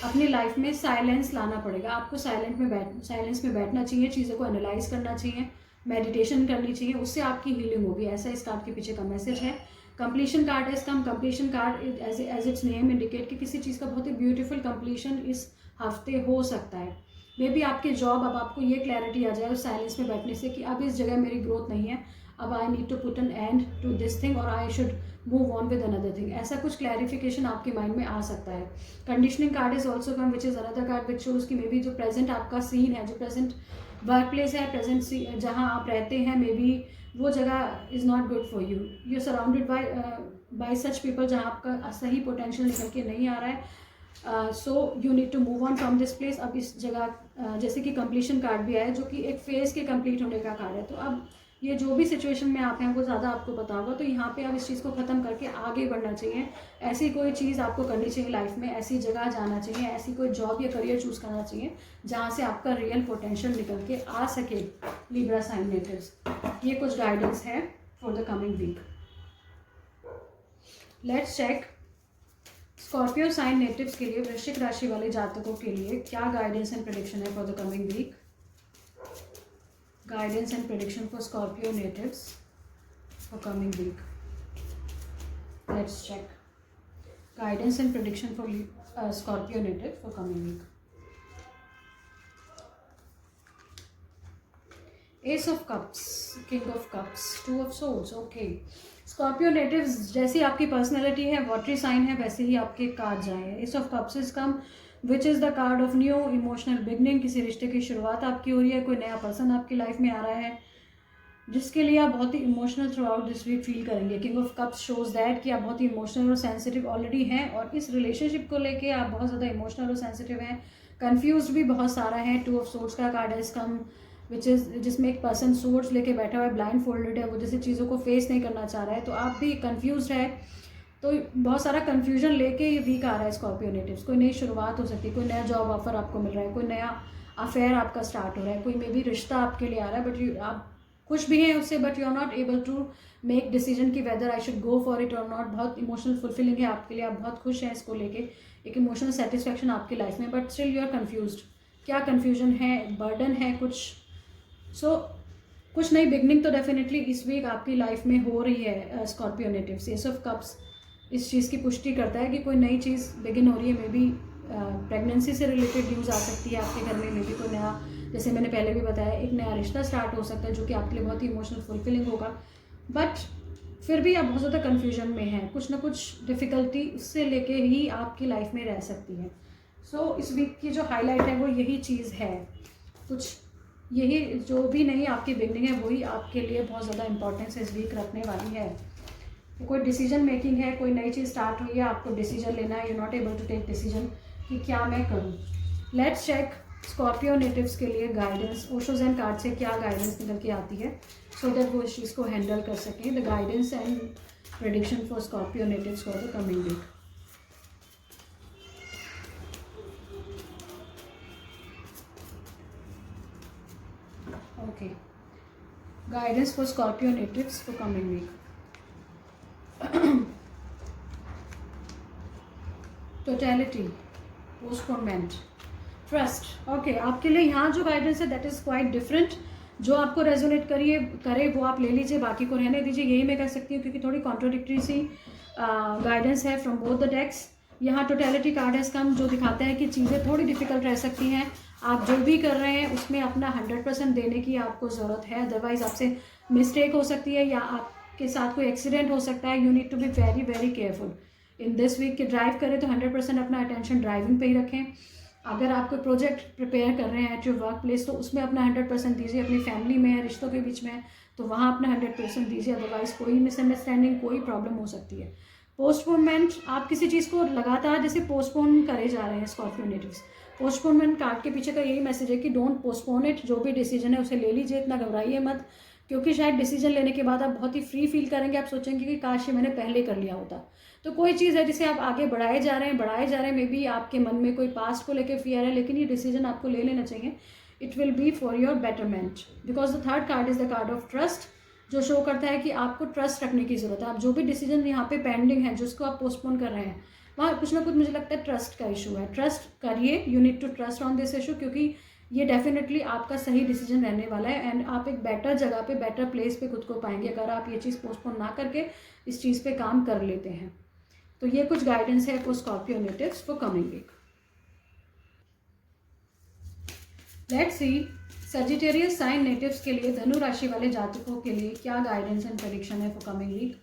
अपनी लाइफ में साइलेंस लाना पड़ेगा। आपको साइलेंस में बैठना चाहिए, चीज़ों को एनालाइज करना चाहिए, मेडिटेशन करनी चाहिए, उससे आपकी हीलिंग होगी, ऐसा इस कार्ड के पीछे का मैसेज है। कंप्लीशन कार्ड है इसका। Completion card as it's name indicate कि किसी चीज़ का बहुत ही ब्यूटीफुल कंप्लीशन इस हफ्ते हो सकता है। मे बी आपके जॉब, अब आपको ये क्लैरिटी आ जाए उस साइलेंस में बैठने से कि अब इस जगह मेरी ग्रोथ नहीं है, अब I need to put an end to this thing और I should move on with another thing, ऐसा कुछ क्लैरिफिकेशन आपके माइंड में आ सकता है। Conditioning card is also come, which is another card which shows कि मे बी जो प्रेजेंट आपका सीन है, जो प्रेजेंट वर्क प्लेस है, प्रेजेंट जहाँ आप रहते हैं, मे बी वो जगह is not good for you. You surrounded by such people जहाँ आपका सही पोटेंशियल निकल के नहीं आ रहा है, so you need to move on from this place. अब इस जगह जैसे कि कंप्लीशन कार्ड भी आया, जो कि एक फेज़ के कंप्लीट होने का कार्ड है, तो अब ये जो भी सिचुएशन में आप हैं वो ज़्यादा आपको पता होगा, तो यहाँ पे अब इस चीज़ को ख़त्म करके आगे बढ़ना चाहिए। ऐसी कोई चीज़ आपको करनी चाहिए लाइफ में, ऐसी जगह जाना चाहिए, ऐसी कोई जॉब या करियर चूज़ करना चाहिए जहाँ से आपका रियल पोटेंशियल निकल के आ सके। लिब्रा साइन नेटिव्स, ये कुछ गाइडेंस है for the coming week. Let's check Scorpio sign natives के लिए, वृश्चिक राशि वाले जातकों के लिए क्या गाइडेंस एंड प्रेडिक्शन है for the coming week. Guidance and prediction for Scorpio natives for coming week. Let's check. Guidance and prediction for Scorpio native for coming week. Ace of Cups, King of Cups, Two of Swords. Okay. Scorpio natives, जैसी आपकी personality है, watery sign है, वैसे ही आपके card जाए। Ace of Cups is come, which is the card of new emotional beginning. किसी रिश्ते की शुरुआत आपकी हो रही है, कोई नया पर्सन आपकी लाइफ में आ रहा है, जिसके लिए आप बहुत ही emotional throughout this week feel करेंगे। King of Cups shows that कि आप बहुत ही इमोशनल और सेंसिटिव ऑलरेडी हैं, और इस रिलेशनशिप को लेके आप बहुत ज़्यादा इमोशनल और सेंसिटिव हैं, कंफ्यूज भी बहुत सारा है। 2 ऑफ सोर्ड्स का कार्ड है कम, विच इज़ जिसमें एक पर्सन सोर्ड्स लेके बैठा हुआ है, ब्लाइंड फोल्डेड है, वो जैसे चीज़ों को फेस नहीं करना चाह रहा है, तो आप भी कन्फ्यूज है। तो बहुत सारा कन्फ्यूजन लेके ये वीक आ रहा है स्कॉर्पियो नेटिव्स। कोई नई शुरुआत हो सकती है, कोई नया जॉब ऑफर आपको मिल रहा है, कोई नया अफेयर आपका स्टार्ट हो रहा है, कोई मे बी रिश्ता आपके लिए आ रहा है, बट आप खुश भी हैं उससे, but you are not able to make decision कि whether I should go for it और नॉट। बहुत इमोशनल फुलफिलिंग है आपके लिए, आप बहुत खुश हैं इसको लेके, एक इमोशनल सेटिस्फैक्शन आपकी लाइफ में, but still you are confused. क्या कन्फ्यूजन है, बर्डन है कुछ। सो कुछ नई बिगनिंग तो डेफिनेटली इस वीक आपकी लाइफ में हो रही है Scorpio natives. S of cups इस चीज़ की पुष्टि करता है कि कोई नई चीज़ बिगिन हो रही है। मे बी प्रेगनेंसी से रिलेटेड न्यूज़ आ सकती है आपके घर में, मे बी कोई नया, जैसे मैंने पहले भी बताया, एक नया रिश्ता स्टार्ट हो सकता है जो कि आपके लिए बहुत ही इमोशनल फुलफिलिंग होगा। बट फिर भी आप बहुत ज़्यादा कन्फ्यूजन में हैं, कुछ ना कुछ डिफ़िकल्टी उससे लेके ही आपकी लाइफ में रह सकती है। सो इस वीक की जो हाईलाइट है वो यही चीज़ है, कुछ यही जो भी नई आपकी बिगनिंग है वही आपके लिए बहुत ज़्यादा इंपॉर्टेंस इस वीक रखने वाली है। कोई डिसीजन मेकिंग है, कोई नई चीज़ स्टार्ट हुई है, आपको डिसीजन लेना है, you not able to take decision कि क्या मैं करूँ। लेट्स चेक स्कॉर्पियो नेटिव्स के लिए गाइडेंस ओशो ज़ेन कार्ड से क्या गाइडेंस निकल के आती है, सो दैट वो इस चीज़ को हैंडल कर सकें। The guidance and prediction for Scorpio natives for the coming week. Okay, guidance for Scorpio natives for coming week. Totality, postponement, trust. Okay, आपके लिए यहाँ जो गाइडेंस है दैट इज़ क्वाइट डिफरेंट। जो आपको रेजोनेट करे वो आप ले लीजिए, बाकी को रहने दीजिए, यही मैं कह सकती हूँ, क्योंकि थोड़ी कॉन्ट्रोडिक्टरी सी गाइडेंस है फ्रॉम बोथ द डेक्स। यहाँ टोटलिटी कार्ड है कम, जो दिखाता है कि चीज़ें थोड़ी डिफिकल्ट रह सकती हैं। आप जो भी कर रहे हैं उसमें अपना 100% देने की आपको ज़रूरत है, अदरवाइज आपसे मिस्टेक हो सकती है या आपके साथ कोई एक्सीडेंट हो सकता है। You need to be very very careful in this week. के ड्राइव करें तो 100% अपना अटेंशन ड्राइविंग पे ही रखें। अगर आप कोई प्रोजेक्ट प्रिपेयर कर रहे हैं एट योर वर्क प्लेस तो उसमें अपना 100% दीजिए। अपनी फैमिली में है, रिश्तों के बीच में है, तो वहाँ अपना 100% दीजिए, अदरवाइज कोई मिसअंडरस्टैंडिंग, कोई प्रॉब्लम हो सकती है। पोस्टपोनमेंट, आप किसी चीज़ को लगातार जैसे पोस्टपोन करे जा रहे हैं स्कॉर्पियो नेटिव्स। पोस्टपोनमेंट कार्ड के पीछे का यही मैसेज है कि डोंट पोस्टपोन इट। जो भी डिसीजन है उसे ले लीजिए, इतना घबराइए मत, क्योंकि शायद डिसीजन लेने के बाद आप बहुत ही फ्री फील करेंगे। आप सोचेंगे कि काश ये मैंने पहले कर लिया होता। तो कोई चीज़ है जिसे आप आगे बढ़ाए जा रहे हैं, मे बी आपके मन में कोई पास्ट को लेकर फियर है, लेकिन ये डिसीजन आपको ले लेना चाहिए। It will be for your betterment, because the third card is the card of trust, जो शो करता है कि आपको ट्रस्ट रखने की ज़रूरत है। आप जो भी डिसीजन यहाँ पे पेंडिंग है, जिसको आप पोस्टपोन कर रहे हैं, वहाँ कुछ ना कुछ मुझे लगता है ट्रस्ट का इशू है। ट्रस्ट करिए, you need to trust on this issue, क्योंकि ये डेफिनेटली आपका सही डिसीजन रहने वाला है एंड आप एक बेटर जगह पे, बेटर प्लेस पे खुद को पाएंगे अगर आप ये चीज़ पोस्टपोन ना करके इस चीज़ पे काम कर लेते हैं। तो ये कुछ गाइडेंस है for Scorpio natives for coming week. Let's see Sagittarius sign natives के लिए, धनु राशि वाले जातकों के लिए क्या गाइडेंस एंड प्रेडिक्शन है for coming week.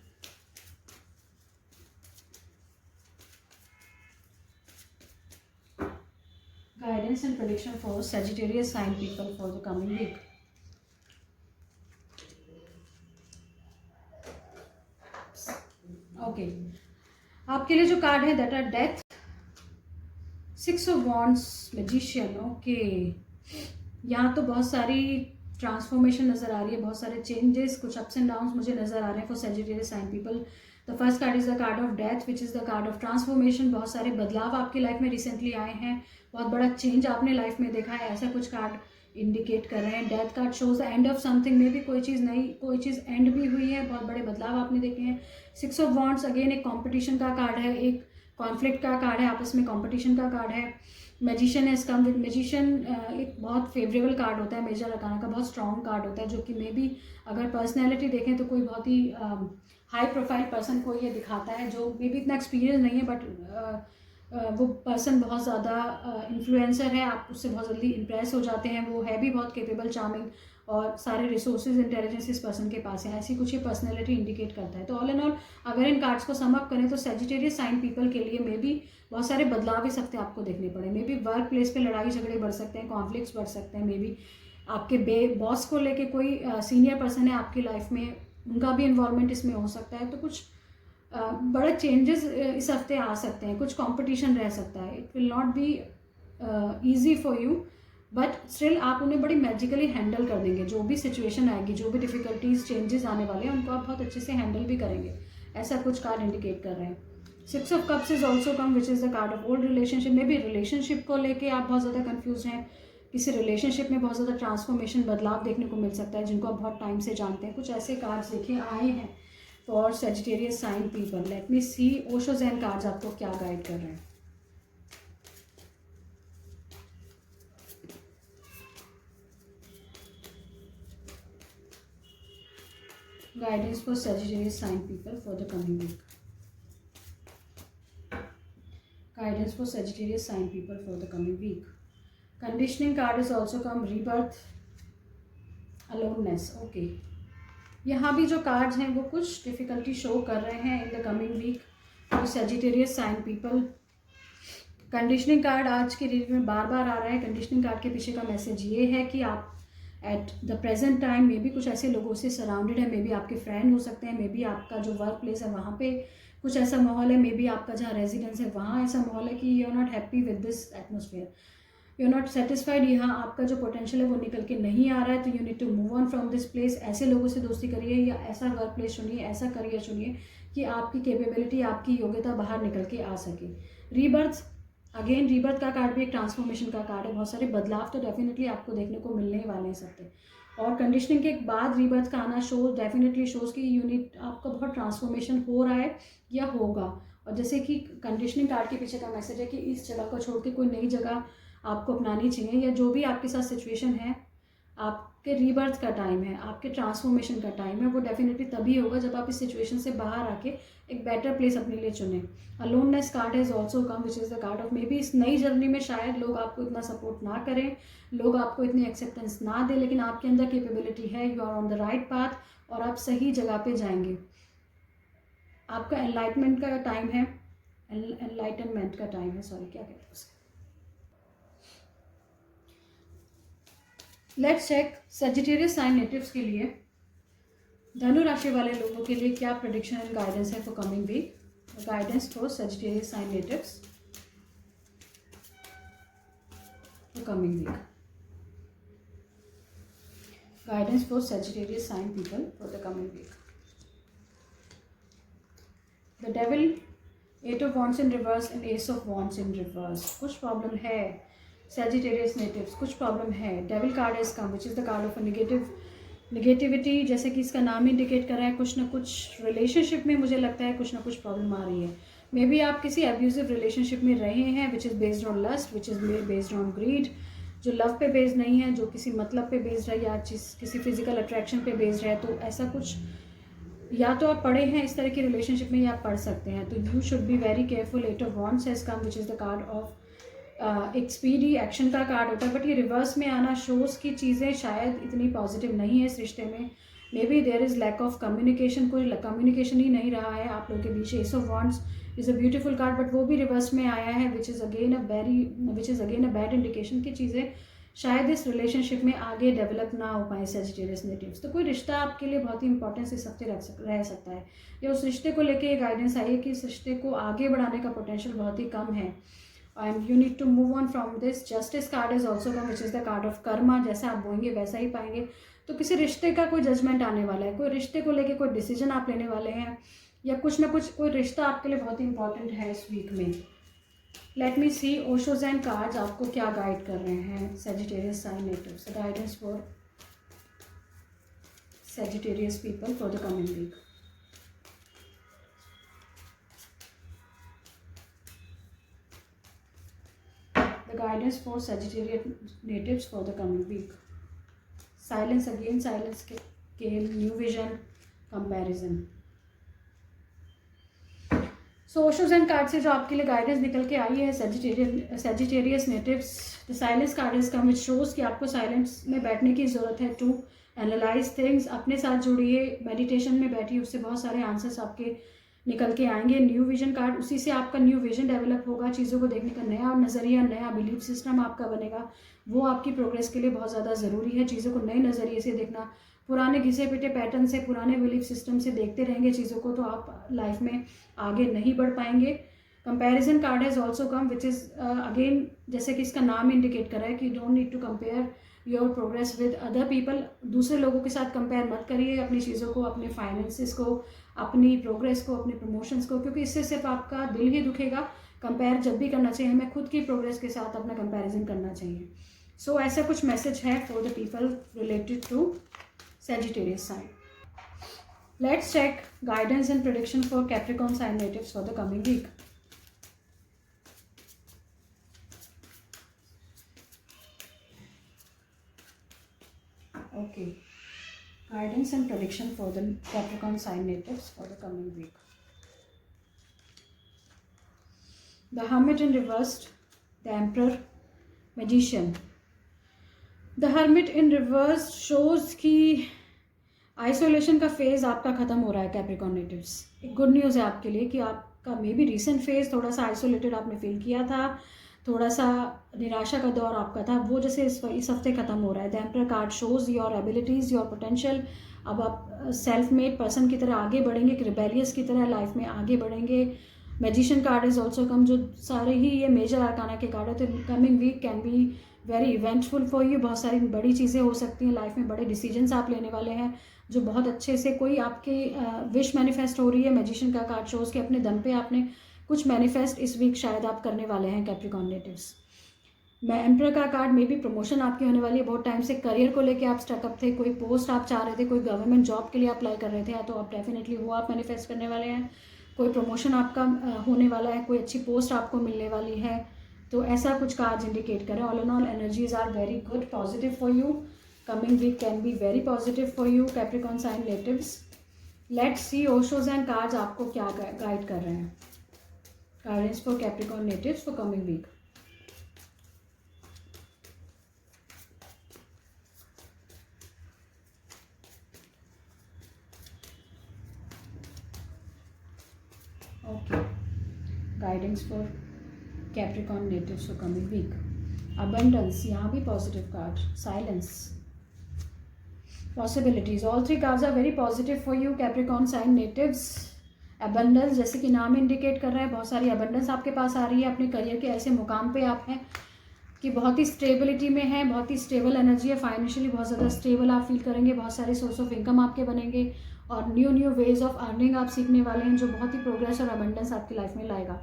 Guidance and prediction for Sagittarius sign people for the coming week. Okay, आपके लिए जो कार्ड है that are death, 6 of wands, magician. Okay, यहाँ तो बहुत सारी ट्रांसफॉर्मेशन नज़र आ रही है, बहुत सारे चेंजेस, कुछ अप्स एंड डाउन्स मुझे नज़र आ रहे हैं for Sagittarius sign people। The first card is the card of death which is the card of transformation. बहुत सारे बदलाव आपकी लाइफ में रिसेंटली आए हैं, बहुत बड़ा चेंज आपने लाइफ में देखा है, ऐसा कुछ कार्ड इंडिकेट कर रहे हैं। Death card shows the end of something, में भी कोई चीज़ नई, कोई चीज़ एंड भी हुई है, बहुत बड़े बदलाव आपने देखे हैं। 6 ऑफ वॉन्ड्स अगेन एक कॉम्पिटिशन का कार्ड है, एक कॉन्फ्लिक्ट का कार्ड है, आपस में कॉम्पिटिशन का कार्ड है। Magician has come with, magician एक बहुत फेवरेबल कार्ड होता है, मेजर अरकाना का बहुत स्ट्रॉन्ग कार्ड होता है, जो कि मे बी अगर पर्सनैलिटी देखें तो कोई बहुत ही हाई प्रोफाइल पर्सन को ये दिखाता है, जो मे बी इतना एक्सपीरियंस नहीं है, बट वो पर्सन बहुत ज़्यादा इन्फ्लुएंसर है, आप उससे बहुत जल्दी इम्प्रेस हो जाते हैं। वो है भी बहुत केपेबल, चार्मिंग, और सारे रिसोर्सेज, इंटेलिजेंस इस पर्सन के पास है, ऐसी कुछ ये पर्सनैलिटी इंडिकेट करता है। तो ऑल एंड ऑल अगर इन कार्ड्स को सम अप करें तो Sagittarius साइन पीपल के लिए मे बी बहुत सारे बदलाव इस हफ्ते आपको देखने पड़े। मे बी वर्क प्लेस पे लड़ाई झगड़े बढ़ सकते हैं, कॉन्फ्लिक्ट्स बढ़ सकते हैं, मे बी आपके बॉस को लेके कोई सीनियर पर्सन है आपकी लाइफ में, उनका भी इन्वॉल्वमेंट इसमें हो सकता है। तो कुछ बड़े चेंजेस इस हफ्ते आ सकते हैं, कुछ कंपटीशन रह सकता है। It will not be easy for you, but still आप उन्हें बड़ी मैजिकली हैंडल कर देंगे। जो भी सिचुएशन आएगी, जो भी डिफिकल्टीज चेंजेस आने वाले हैं, उनको आप बहुत अच्छे से हैंडल भी करेंगे, ऐसा कुछ कार्ड इंडिकेट कर रहे हैं। 6 of cups is also come, which is the card of old relationship. में भी रिलेशनशिप को लेके आप बहुत ज़्यादा कन्फ्यूज हैं, किसी रिलेशनशिप में बहुत ज़्यादा ट्रांसफॉर्मेशन, बदलाव देखने को मिल सकता है, जिनको आप बहुत टाइम से जानते हैं। कुछ ऐसे कार्ड्स देखिए आए हैं for Sagittarius sign people. Let me see Osho Zen cards आपको क्या गाइड कर रहे हैं। Guidance for Sagittarius sign people for the coming week. Guidance for Sagittarius sign people for the coming week. Conditioning card is also come, rebirth, aloneness. Okay. यहाँ भी जो cards हैं वो कुछ डिफिकल्टी शो कर रहे हैं in the coming week for Sagittarius sign people. Conditioning card आज के रीडिंग में बार बार आ रहा है। कंडीशनिंग कार्ड के पीछे का मैसेज ये है कि आप eight the present time may be कुछ ऐसे लोगों से सराउंडेड है, मे बी आपके फ्रेंड हो सकते हैं, मे बी आपका जो वर्क प्लेस है वहाँ पे कुछ ऐसा माहौल है, मे बी आपका जहाँ रेजिडेंस है वहाँ ऐसा माहौल है कि you are not happy with this atmosphere, you are not satisfied, यहाँ आपका जो पोटेंशियल है वो निकल के नहीं आ रहा है। तो you need to move on from this place. ऐसे लोगों से दोस्ती करिए या ऐसा वर्क प्लेस चुनिए, ऐसा करियर चुनिए कि आपकी कैपेबिलिटी, आपकी योग्यता बाहर निकल के आ सके। रीबर्थ, अगेन रीबर्थ का कार्ड भी एक ट्रांसफॉर्मेशन का कार्ड है। बहुत सारे बदलाव तो डेफिनेटली आपको देखने को मिलने ही वाले हैं सकते। और कंडीशनिंग के बाद रीबर्थ का आना शो डेफिनेटली शोज कि यूनिट आपका बहुत ट्रांसफॉर्मेशन हो रहा है या होगा। और जैसे कि कंडीशनिंग कार्ड के पीछे का मैसेज है कि इस जगह को छोड़ के कोई नई जगह आपको अपनानी चाहिए, या जो भी आपके साथ सिचुएशन है, आपके रीबर्थ का टाइम है, आपके ट्रांसफॉर्मेशन का टाइम है, वो डेफिनेटली तभी होगा जब आप इस सिचुएशन से बाहर आके एक बेटर प्लेस अपने लिए चुनें। Aloneness card has also come, which is the card of may be इस नई जर्नी में शायद लोग आपको इतना सपोर्ट ना करें, लोग आपको इतनी एक्सेप्टेंस ना दें, लेकिन आपके अंदर कैपेबिलिटी है, you are on the right path और आप सही जगह पे जाएंगे। आपका एनलाइटमेंट का टाइम है, एनलाइटनमेंट का टाइम है, सॉरी क्या कहते हैं उसे। Let's check Sagittarius sign natives के लिए, धनु राशि वाले लोगों के लिए क्या प्रेडिक्शन एंड गाइडेंस है for coming week. Guidance for Sagittarius sign natives for coming week. Guidance for Sagittarius sign people for the coming week. The devil, 8 of wands in reverse and ace of wands in reverse. कुछ problem है Sagittarius natives, कुछ problem है। Devil card is come, which is the card of negativity. जैसे कि इसका नाम indicate कर रहा है, कुछ ना कुछ रिलेशनशिप में मुझे लगता है कुछ ना कुछ प्रॉब्लम आ रही है। मे बी आप किसी अब्यूजिव रिलेशनशिप में रहे हैं, which is based on lust, which is based on greed, जो लव पे बेस्ड नहीं है, जो किसी मतलब पे बेस्ड है या किसी फिजिकल अट्रैक्शन पे बेस्ड है। तो ऐसा कुछ या तो आप पढ़े हैं इस तरह की रिलेशनशिप में या आप पढ़ सकते हैं। तो you should be very careful. 8 of wands has come, which is the card of एक स्पीडी एक्शन का कार्ड होता है, बट ये रिवर्स में आना शोज़ की चीज़ें शायद इतनी पॉजिटिव नहीं है इस रिश्ते में। Maybe there is lack of communication, कोई कम्युनिकेशन ही नहीं रहा है आप लोगों के बीच। Ace of Wands is a beautiful card, but वो भी रिवर्स में आया है, which is again a bad indication की चीज़ें शायद इस रिलेशनशिप में आगे डेवलप ना हो पाए सेजिटेरियस नेटिव्स। तो कोई रिश्ता आपके लिए बहुत ही इंपॉर्टेंस इस हफ्ते रह सकता है, या उस रिश्ते को लेके ये गाइडेंस आई है कि इस रिश्ते को आगे बढ़ाने का पोटेंशियल बहुत ही कम है and you need to move on from this. Justice card is also come, which is the card of karma. जैसा आप बोएंगे वैसा ही पाएंगे। तो किसी रिश्ते का कोई जजमेंट आने वाला है, कोई रिश्ते को लेके कोई डिसीजन आप लेने वाले हैं, या कुछ ना कुछ कोई रिश्ता आपके लिए बहुत ही इंपॉर्टेंट है इस वीक में। Let me see Osho Zen cards आपको क्या गाइड कर रहे हैं Sagittarius sign natives. Guidance for Sagittarius people for the coming week. The guidance for Sagittarius natives for the coming week. Silence again, silence came, new vision, comparison. So Osho Zen card से जो आपके लिए guidance निकल के आई है Sagittarius natives, the silence card is come, which shows कि आपको साइलेंस में बैठने की ज़रूरत है टू एनालाइज थिंग्स। अपने साथ जुड़िए, मेडिटेशन में बैठिए, उससे बहुत सारे आंसर्स आपके निकल के आएंगे। न्यू विजन कार्ड, उसी से आपका न्यू विजन डेवलप होगा, चीज़ों को देखने का नया नज़रिया, नया बिलीफ सिस्टम आपका बनेगा। वो आपकी प्रोग्रेस के लिए बहुत ज़्यादा ज़रूरी है, चीज़ों को नए नज़रिए से देखना। पुराने घिसे पिटे पैटर्न से, पुराने बिलीफ सिस्टम से देखते रहेंगे चीज़ों को तो आप लाइफ में आगे नहीं बढ़ पाएंगे। Comparison card has also come which is again, जैसे कि इसका नाम इंडिकेट कर रहा है कि don't need to compare your progress with other people. दूसरे लोगों के साथ कंपेयर मत करिए अपनी चीज़ों को, अपने फाइनेंसिस को, अपनी प्रोग्रेस को, अपने प्रमोशंस को, क्योंकि इससे सिर्फ आपका दिल ही दुखेगा। कंपेयर जब भी करना चाहिए हमें खुद की प्रोग्रेस के साथ अपना कंपैरिजन करना चाहिए। सो ऐसा कुछ मैसेज है for the people related to Sagittarius sign. Let's check guidance and prediction for Capricorn sign natives for the coming week. Okay, guidance and prediction for the Capricorn sign natives for the coming week. The Hermit in reversed, the Emperor, Magician. The hermit in reverse shows कि isolation का phase आपका ख़त्म हो रहा है Capricorn natives. एक good news है आपके लिए कि आपका मे बी रिसेंट फेज़ थोड़ा सा आइसोलेटेड आपने फील किया था, थोड़ा सा निराशा का दौर आपका था, वो जैसे इस हफ्ते ख़त्म हो रहा है। The emperor card shows your abilities, your potential. अब आप सेल्फ मेड पर्सन की तरह आगे बढ़ेंगे, एक रिबेलियस की तरह लाइफ में आगे बढ़ेंगे। Magician card is also come, जो सारे ही ये मेजर आर्काना के कार्ड है। तो coming week can be very eventful for you. बहुत सारी बड़ी चीज़ें हो सकती हैं लाइफ में, बड़े डिसीजंस आप लेने वाले हैं जो बहुत अच्छे से, कोई आपकी विश मैनिफेस्ट हो रही है। मैजिशियन का कार्ड शोज़ कि अपने दम पे आपने कुछ मैनिफेस्ट इस वीक शायद आप करने वाले हैं कैप्रिकॉर्न नेटिव्स। मैं एम्परर का कार्ड में भी प्रमोशन आपकी होने वाली है। बहुत टाइम से करियर को लेके आप स्टकअप थे, कोई पोस्ट आप चाह रहे थे, कोई गवर्नमेंट जॉब के लिए अप्लाई कर रहे थे, तो आप डेफिनेटली वो आप मैनिफेस्ट करने वाले हैं। कोई प्रमोशन आपका होने वाला है, कोई अच्छी पोस्ट आपको मिलने वाली है, तो ऐसा कुछ कार्ड इंडिकेट करें। All and all energies are very good, positive for you. Coming week can be very positive for you Capricorn sign natives. Let's see Osho's and cards आपको क्या गाइड कर रहे हैं। Guidance for Capricorn natives for coming week. Okay, guidance for Capricorn natives for coming week. Abundance, यहाँ भी positive card. Silence, possibilities, all three cards are very positive for you Capricorn sign natives. Abundance, जैसे कि नाम indicate कर रहा है, बहुत सारी अबंडेंस आपके पास आ रही है। अपने करियर के ऐसे मुकाम पे आप हैं कि बहुत ही स्टेबिलिटी में है, बहुत ही स्टेबल एनर्जी है। फाइनेंशियली बहुत ज़्यादा स्टेबल आप फील करेंगे, बहुत सारे सोर्स ऑफ इनकम आपके बनेंगे और न्यू वेज ऑफ अर्निंग आप सीखने वाले हैं, जो बहुत ही प्रोग्रेस और अबंडेंस आपकी लाइफ में लाएगा।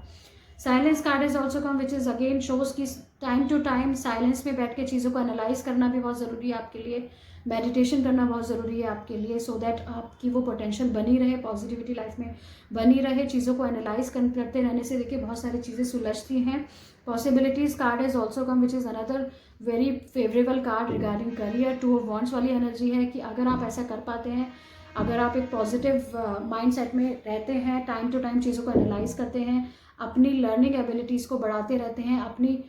Silence card is also come which is again shows कि टाइम टू टाइम साइलेंस में बैठ के चीज़ों को एनालाइज करना भी बहुत ज़रूरी है आपके लिए। मेडिटेशन करना बहुत ज़रूरी है आपके लिए, सो दैट आपकी वो पोटेंशियल बनी रहे, पॉजिटिविटी लाइफ में बनी रहे। चीज़ों को एनालाइज करते रहने से देखिए बहुत सारी चीज़ें सुलझती हैं। Possibilities card is also come which is another very favourable card regarding career. Two of wands वाली एनर्जी है कि अगर आप ऐसा कर पाते हैं, अगर आप एक पॉजिटिव माइंड सेट में रहते हैं, टाइम टू टाइम चीज़ों को एनालाइज करते हैं, अपनी लर्निंग एबिलिटीज़ को बढ़ाते रहते हैं, अपनी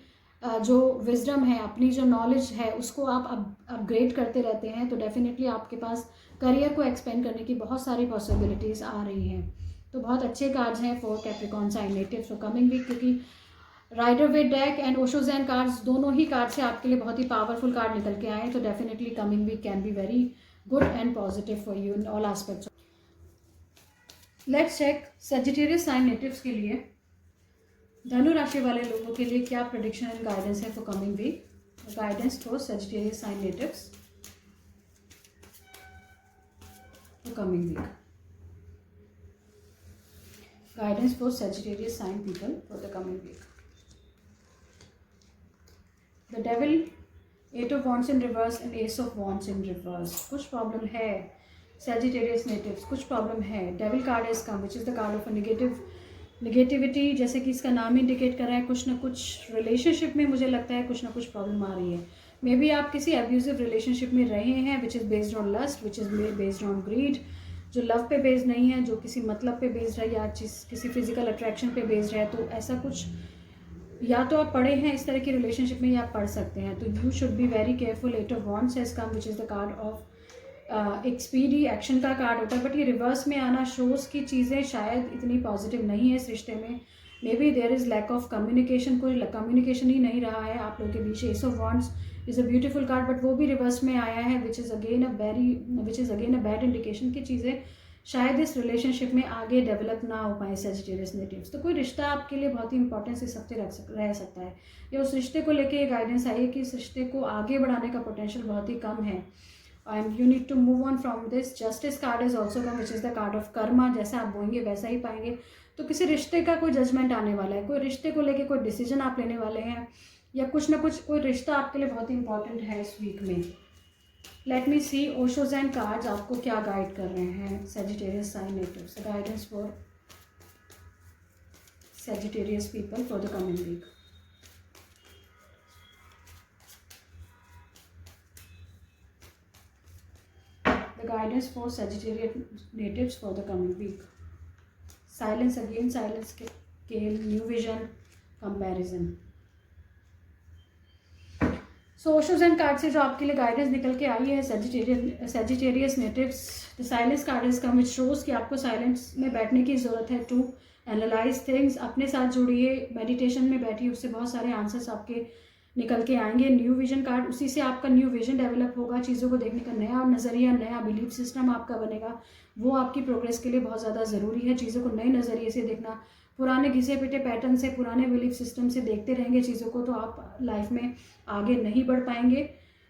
जो विजडम है, अपनी जो नॉलेज है उसको आप अपग्रेड करते रहते हैं, तो डेफिनेटली आपके पास करियर को एक्सपेंड करने की बहुत सारी पॉसिबिलिटीज़ आ रही हैं। तो बहुत अच्छे कार्ड्स हैं for Capricorn sign natives for coming week, क्योंकि Rider with deck and Osho Zen cards दोनों ही कार्ड से आपके लिए बहुत ही पावरफुल कार्ड निकल के आए, तो definitely coming week can be very good and positive for you in all aspects. Let's check Sagittarius sign natives के लिए, धनु राशि वाले लोगों के लिए क्या प्रेडिक्शन एंड गाइडेंस है for coming week. Guidance for Sagittarius sign natives for coming week. Guidance for Sagittarius sign people for the coming week. The devil, eight of wands in reverse and ace of wands in reverse. कुछ problem है Sagittarius natives, कुछ problem है। Devil card is come which is the card of a negativity, जैसे कि इसका नाम indicate कर रहा है, कुछ ना कुछ रिलेशनशिप में मुझे लगता है कुछ ना कुछ प्रॉब्लम आ रही है। मे बी आप किसी अब्यूजिव रिलेशनशिप में रहे हैं which is based on lust, which is based on greed, जो लव पे बेस्ड नहीं है, जो किसी मतलब पे बेस्ड है या किसी फिजिकल अट्रैक्शन पे बेस्ड है। तो ऐसा कुछ या तो आप पढ़े हैं इस तरह की रिलेशनशिप में या आप पढ़ सकते हैं, तो you should be very careful. Eight of wands has come which is the card of एक स्पीडी एक्शन का कार्ड होता है, बट ये रिवर्स में आना शोज़ की चीज़ें शायद इतनी पॉजिटिव नहीं है इस रिश्ते में। Maybe there is lack of communication, कोई कम्युनिकेशन ही नहीं रहा है आप लोगों के बीच। Ace of Wands is a beautiful card, but वो भी रिवर्स में आया है, which is again a bad indication की चीज़ें शायद इस रिलेशनशिप में आगे डेवलप ना हो पाए सेजिटेरियस नेटिव्स। तो कोई रिश्ता आपके लिए बहुत ही इंपॉर्टेंस इस हफ्ते रह सकता है, या उस रिश्ते को लेके ये गाइडेंस आई है कि इस रिश्ते को आगे बढ़ाने का पोटेंशियल बहुत ही कम है, and you need to move on from this. Justice card is also come, which is the card of karma. जैसा आप बोएंगे वैसा ही पाएंगे। तो किसी रिश्ते का कोई जजमेंट आने वाला है, कोई रिश्ते को लेके कोई डिसीजन आप लेने वाले हैं, या कुछ ना कुछ कोई रिश्ता आपके लिए बहुत ही इंपॉर्टेंट है इस वीक में। Let me see Osho's and cards आपको क्या गाइड कर रहे हैं Sagittarius sign natives, guidance for Sagittarius people for the coming week. The guidance for Sagittarius natives for the coming week. Silence again, silence scale, new vision, comparison. So Osho's and card से जो आपके लिए guidance निकल के आई है Sagittarius natives, the silence card is come, which shows कि आपको साइलेंस में बैठने की ज़रूरत है टू एनालाइज थिंग्स। अपने साथ जुड़िए, मेडिटेशन में बैठिए, उससे बहुत सारे आंसर्स आपके निकल के आएंगे। न्यू विजन कार्ड, उसी से आपका न्यू विजन डेवलप होगा, चीज़ों को देखने का नया नज़रिया, नया बिलीफ सिस्टम आपका बनेगा। वो आपकी प्रोग्रेस के लिए बहुत ज़्यादा ज़रूरी है, चीज़ों को नए नज़रिए से देखना। पुराने घिसे पिटे पैटर्न से, पुराने बिलीफ सिस्टम से देखते रहेंगे चीज़ों को, तो आप लाइफ में आगे नहीं बढ़ पाएंगे।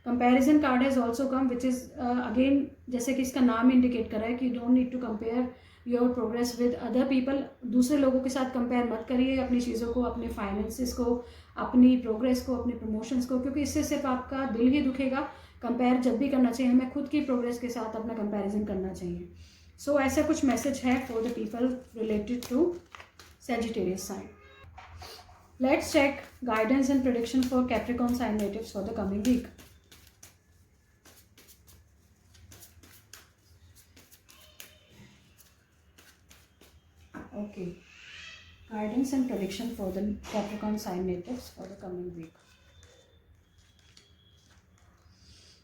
Comparison card has also come, which is again जैसे कि इसका नाम इंडिकेट कर रहा है कि you don't need to compare your progress with other people. दूसरे लोगों के साथ कंपेयर मत करिए अपनी चीज़ों को, अपने फाइनेंसिस को, अपनी प्रोग्रेस को, अपने प्रमोशंस को, क्योंकि इससे सिर्फ आपका दिल ही दुखेगा। कंपेयर जब भी करना चाहिए हमें खुद की प्रोग्रेस के साथ अपना कंपैरिजन करना चाहिए। सो ऐसा कुछ मैसेज है for the people related to Sagittarius sign. Let's check guidance and prediction for Capricorn sign natives for the coming week. Okay, guidance and prediction for the Capricorn sign natives for the coming week.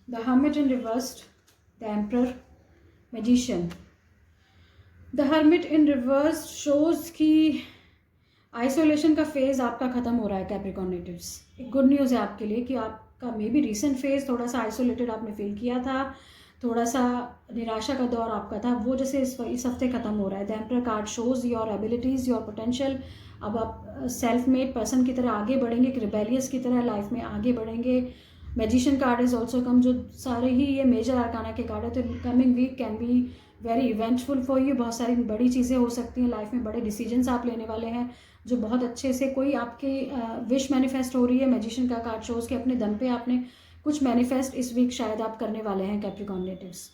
The Hermit in reversed, the Emperor, Magician. The hermit in reverse shows कि isolation का phase आपका ख़त्म हो रहा है Capricorn natives. एक good news है आपके लिए कि आपका मे बी रिसेंट फेज़ थोड़ा सा आइसोलेटेड आपने फील किया था, थोड़ा सा निराशा का दौर आपका था, वो जैसे इस हफ्ते ख़त्म हो रहा है। The emperor card shows your abilities, your potential. अब आप सेल्फ मेड पर्सन की तरह आगे बढ़ेंगे, एक रिबेलियस की तरह लाइफ में आगे बढ़ेंगे। Magician card is also come, जो सारे ही ये मेजर आर्काना के कार्ड है। तो coming week can be very eventful for you. बहुत सारी बड़ी चीज़ें हो सकती हैं लाइफ में, बड़े डिसीजंस आप लेने वाले हैं जो बहुत अच्छे से, कोई आपके विश मैनिफेस्ट हो रही है। मैजिशियन का कार्ड शोज़ कि अपने दम पे आपने कुछ मैनिफेस्ट इस वीक शायद आप करने वाले हैं कैप्रिकॉर्न नेटिव्स।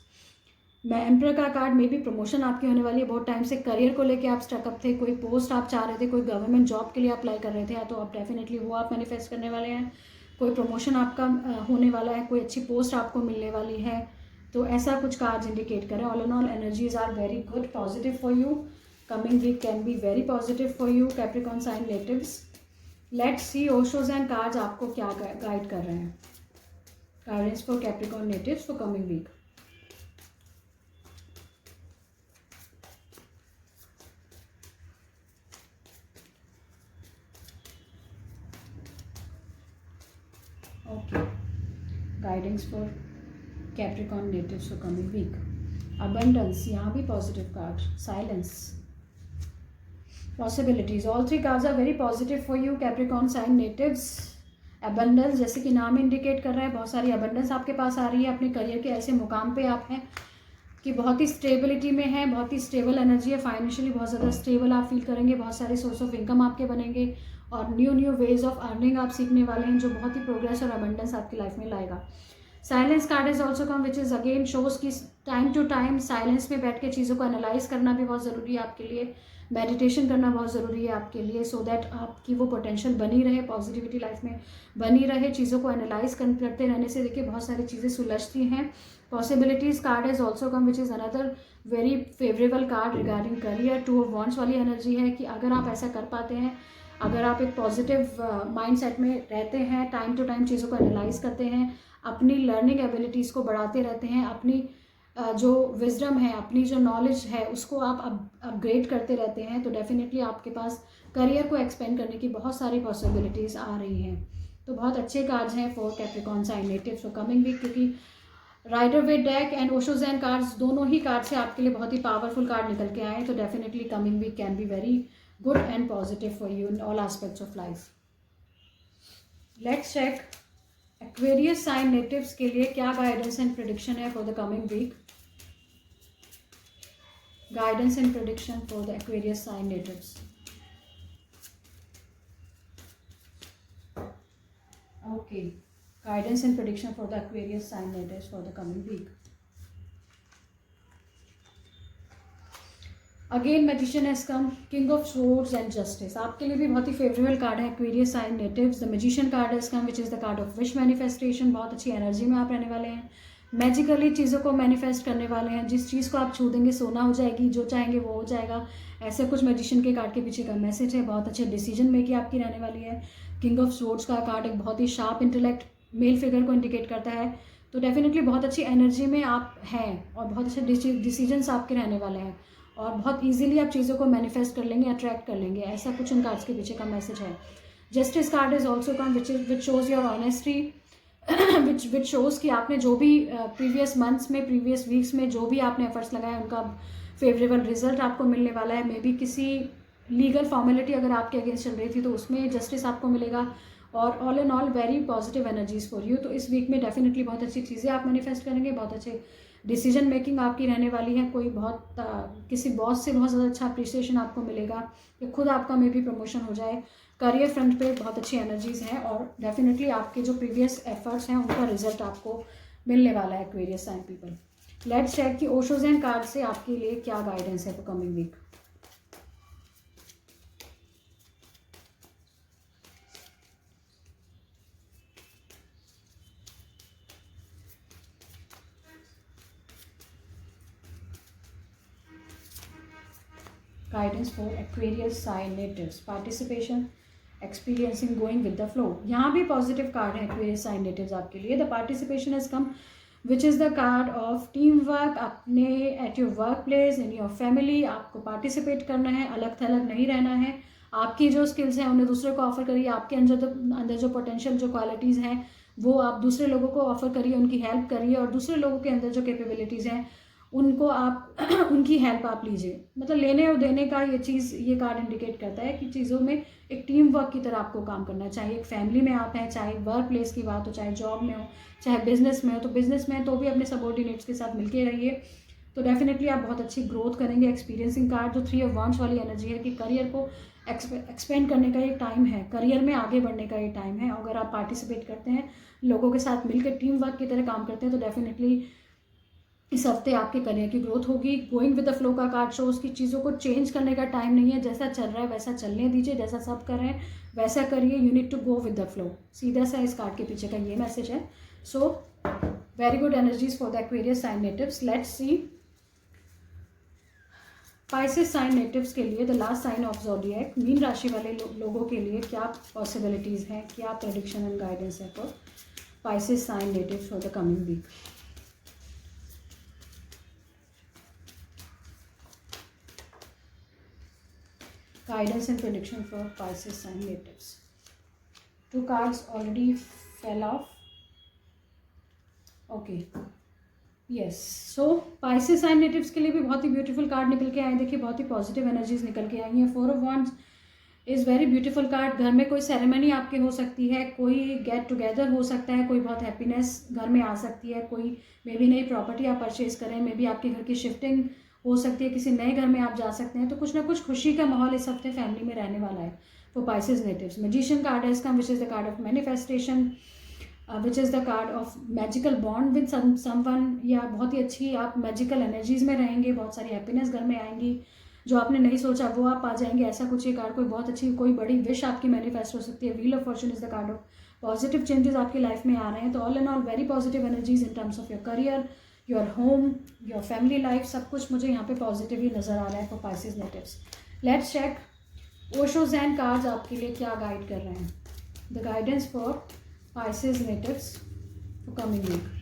मैं एम्परर का कार्ड में भी प्रमोशन आपकी होने वाली है। बहुत टाइम से करियर को लेके आप स्टकअप थे, कोई पोस्ट आप चाह रहे थे, कोई गवर्नमेंट जॉब के लिए अप्लाई कर रहे थे, तो आप डेफिनेटली वो आप मैनिफेस्ट करने वाले हैं। कोई प्रमोशन आपका होने वाला है, कोई अच्छी पोस्ट आपको मिलने वाली है। तो ऐसा कुछ कार्ड्स इंडिकेट करें। All in all energies are very good, positive for you. Coming week can be very positive for you Capricorn sign natives. Let's see Osho's and cards आपको क्या गाइड कर रहे हैं। Guidance for Capricorn natives for coming week. Okay, guidance for Capricorn natives for coming week. Abundance, यहाँ भी positive card. Silence, possibilities, all three cards are very positive for you Capricorn sign natives. Abundance, जैसे कि नाम indicate कर रहा है, बहुत सारी अबंडेंस आपके पास आ रही है। अपने करियर के ऐसे मुकाम पे आप हैं कि बहुत ही स्टेबिलिटी में है, बहुत ही स्टेबल एनर्जी है। फाइनेंशियली बहुत ज़्यादा स्टेबल आप फील करेंगे, बहुत सारे सोर्स ऑफ इनकम आपके बनेंगे, और न्यू वेज ऑफ अर्निंग आप सीखने वाले हैं, जो बहुत ही प्रोग्रेस और अबंडेंस आपकी लाइफ में लाएगा। Silence card is also come, which is again shows की टाइम टू टाइम साइलेंस में बैठ के चीज़ों को एनालाइज करना भी बहुत ज़रूरी है आपके लिए। मेडिटेशन करना बहुत ज़रूरी है आपके लिए, सो दैट आपकी वो पोटेंशियल बनी रहे, पॉजिटिविटी लाइफ में बनी रहे। चीज़ों को एनालाइज करते रहने से देखिए बहुत सारी चीज़ें सुलझती हैं। Possibilities card is also come, which is another very favourable card regarding career. Two of wands वाली एनर्जी है कि अगर आप ऐसा कर पाते हैं, अगर आप एक पॉजिटिव माइंड सेट में रहते हैं, टाइम टू टाइम चीज़ों को एनालाइज करते हैं, अपनी लर्निंग एबिलिटीज़ को बढ़ाते रहते हैं, अपनी जो विजडम है, अपनी जो नॉलेज है, उसको आप अपग्रेड करते रहते हैं, तो डेफिनेटली आपके पास करियर को एक्सपेंड करने की बहुत सारी पॉसिबिलिटीज़ आ रही हैं। तो बहुत अच्छे कार्ड्स हैं for Capricorn sign natives for coming week, क्योंकि Rider Waite deck and Osho Zen cards दोनों ही कार्ड से आपके लिए बहुत ही पावरफुल कार्ड निकल के आए। तो definitely coming week can be very good and positive for you in all aspects of life. Let's check Aquarius sign natives के लिए क्या गाइडेंस एंड प्रेडिक्शन है for the coming week. Guidance and prediction for the Aquarius sign natives. Okay, guidance and prediction for the Aquarius sign natives for the coming week. Again magician has come, king of swords and justice. आपके लिए भी बहुत ही favourable card है Aquarius sign natives. The magician card has come which is the card of wish manifestation. बहुत अच्छी energy में आप रहने वाले हैं, मैजिकली चीज़ों को मैनिफेस्ट करने वाले हैं। जिस चीज़ को आप छू देंगे सोना हो जाएगी, जो चाहेंगे वो हो जाएगा, ऐसे कुछ मैजिशियन के कार्ड के पीछे का मैसेज है। बहुत अच्छे डिसीजन मेकिंग आपकी रहने वाली है। किंग ऑफ स्वॉर्ड्स का कार्ड एक बहुत ही शार्प इंटेलेक्ट मेल फिगर को इंडिकेट करता है। तो डेफिनेटली बहुत अच्छी एनर्जी में आप हैं और बहुत अच्छे डिसीजंस आपके रहने वाले हैं और बहुत इजीली आप चीज़ों को मैनिफेस्ट कर लेंगे, अट्रैक्ट कर लेंगे, ऐसा कुछ इन कार्ड्स के पीछे का मैसेज है। Justice card is also come which shows your honesty, which shows कि आपने जो भी प्रीवियस मंथ्स में, प्रीवियस वीक्स में जो भी आपने एफर्ट्स लगाए उनका फेवरेबल रिजल्ट आपको मिलने वाला है। मे बी किसी लीगल फॉर्मेलिटी अगर आपके अगेंस्ट चल रही थी तो उसमें जस्टिस आपको मिलेगा और all in all very positive energies for you. तो इस वीक में डेफिनेटली बहुत अच्छी चीज़ें आप मैनिफेस्ट करेंगे, बहुत अच्छे डिसीजन मेकिंग आपकी रहने वाली है। कोई बहुत किसी बॉस से बहुत ज़्यादा अच्छा अप्रिसिएशन आपको मिलेगा या खुद आपका मे भी प्रमोशन हो जाए। करियर फ्रंट पे बहुत अच्छी एनर्जीज हैं और डेफिनेटली आपके जो प्रीवियस एफर्ट्स हैं उनका रिजल्ट आपको मिलने वाला है Aquarius sign people. Let's check कि ओशो ज़ेन कार्ड से आपके लिए क्या गाइडेंस है for coming week. Guidance for Aquarius sign natives, participation, experiencing, going with the flow. यहाँ भी पॉजिटिव कार्ड है एक्वेरियस साइन नेटिव्स आपके लिए। The participation has come which is the card of teamwork. अपने at your workplace, in your family आपको participate करना है, अलग थलग नहीं रहना है। आपकी जो स्किल्स हैं उन्हें दूसरे को ऑफर करिए, आपके अंदर जो पोटेंशियल जो क्वालिटीज़ हैं वो आप दूसरे लोगों को ऑफर करिए, उनकी हेल्प करिए और दूसरे लोगों के अंदर जो कैपेबिलिटीज़ हैं उनको आप उनकी हेल्प आप लीजिए। मतलब लेने और देने का ये कार्ड इंडिकेट करता है कि चीज़ों में एक टीम वर्क की तरह आपको काम करना चाहिए। एक फैमिली में आप हैं, चाहे वर्क प्लेस की बात हो, चाहे जॉब में हो, चाहे बिजनेस में हो, तो बिजनेस में तो भी अपने सबॉर्डिनेट्स के साथ मिलके रहिए। तो डेफिनेटली आप बहुत अच्छी ग्रोथ करेंगे। एक्सपीरियंसिंग कार्ड जो 3 ऑफ वांड्स वाली एनर्जी है कि करियर को एक्सपेंड करने का ये टाइम है, करियर में आगे बढ़ने का ये टाइम है। अगर आप पार्टिसिपेट करते हैं, लोगों के साथ मिलकर टीम वर्क की तरह काम करते हैं, तो डेफिनेटली इस हफ्ते आपके करियर की ग्रोथ होगी। गोइंग विद द फ्लो का कार्ड शोज की चीज़ों को चेंज करने का टाइम नहीं है, जैसा चल रहा है वैसा चलने दीजिए, जैसा सब कर रहे हैं वैसा करिए। You need to go with the flow, सीधा सा इस कार्ड के पीछे का ये मैसेज है। So very good energies for the Aquarius sign natives. Let's see Pisces sign natives के लिए, the last sign of zodiac, मीन राशि वाले लोगों के लिए क्या पॉसिबिलिटीज़ हैं, क्या प्रेडिक्शन एंड गाइडेंस है for Pisces sign natives for the coming week. Guidance and prediction for Pisces sign natives. 2 cards already fell off. Okay. Yes. So Pisces sign natives के लिए भी बहुत ही ब्यूटीफुल कार्ड निकल के आए। देखिए बहुत ही पॉजिटिव एनर्जीज निकल के आई हैं। 4 of wands is very beautiful card. घर में कोई सेरेमनी आपके हो सकती है, कोई गेट टुगेदर हो सकता है, कोई बहुत हैप्पीनेस घर में आ सकती है, कोई मे बी नई प्रॉपर्टी आप परचेज करें, मे बी आपके घर की शिफ्टिंग हो सकती है, किसी नए घर में आप जा सकते हैं। तो कुछ ना कुछ खुशी का माहौल इस हफ्ते फैमिली में रहने वाला है for Pisces natives. Magician card has come which is the card of manifestation, which is the card of magical bond with someone, या बहुत ही अच्छी आप मैजिकल एनर्जीज में रहेंगे, बहुत सारी हैप्पीनेस घर में आएंगी, जो आपने नहीं सोचा वो आप आ जाएंगे। ऐसा कुछ ये कार्ड कोई बहुत अच्छी कोई बड़ी विश आपकी मैनिफेस्ट हो सकती है। Wheel of Fortune is the card of positive changes आपकी लाइफ में आ रहे हैं। तो all in all very positive energies in terms of your career, your home, your family life, सब कुछ मुझे यहाँ पे पॉजिटिव ही नज़र आ रहा है for Pisces natives. Let's check Osho Zen cards आपके लिए क्या गाइड कर रहे हैं। The guidance for Pisces natives for coming week.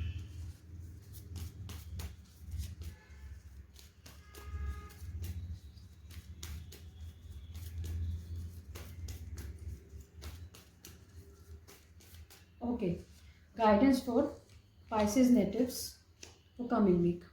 Okay, guidance for Pisces natives for coming week.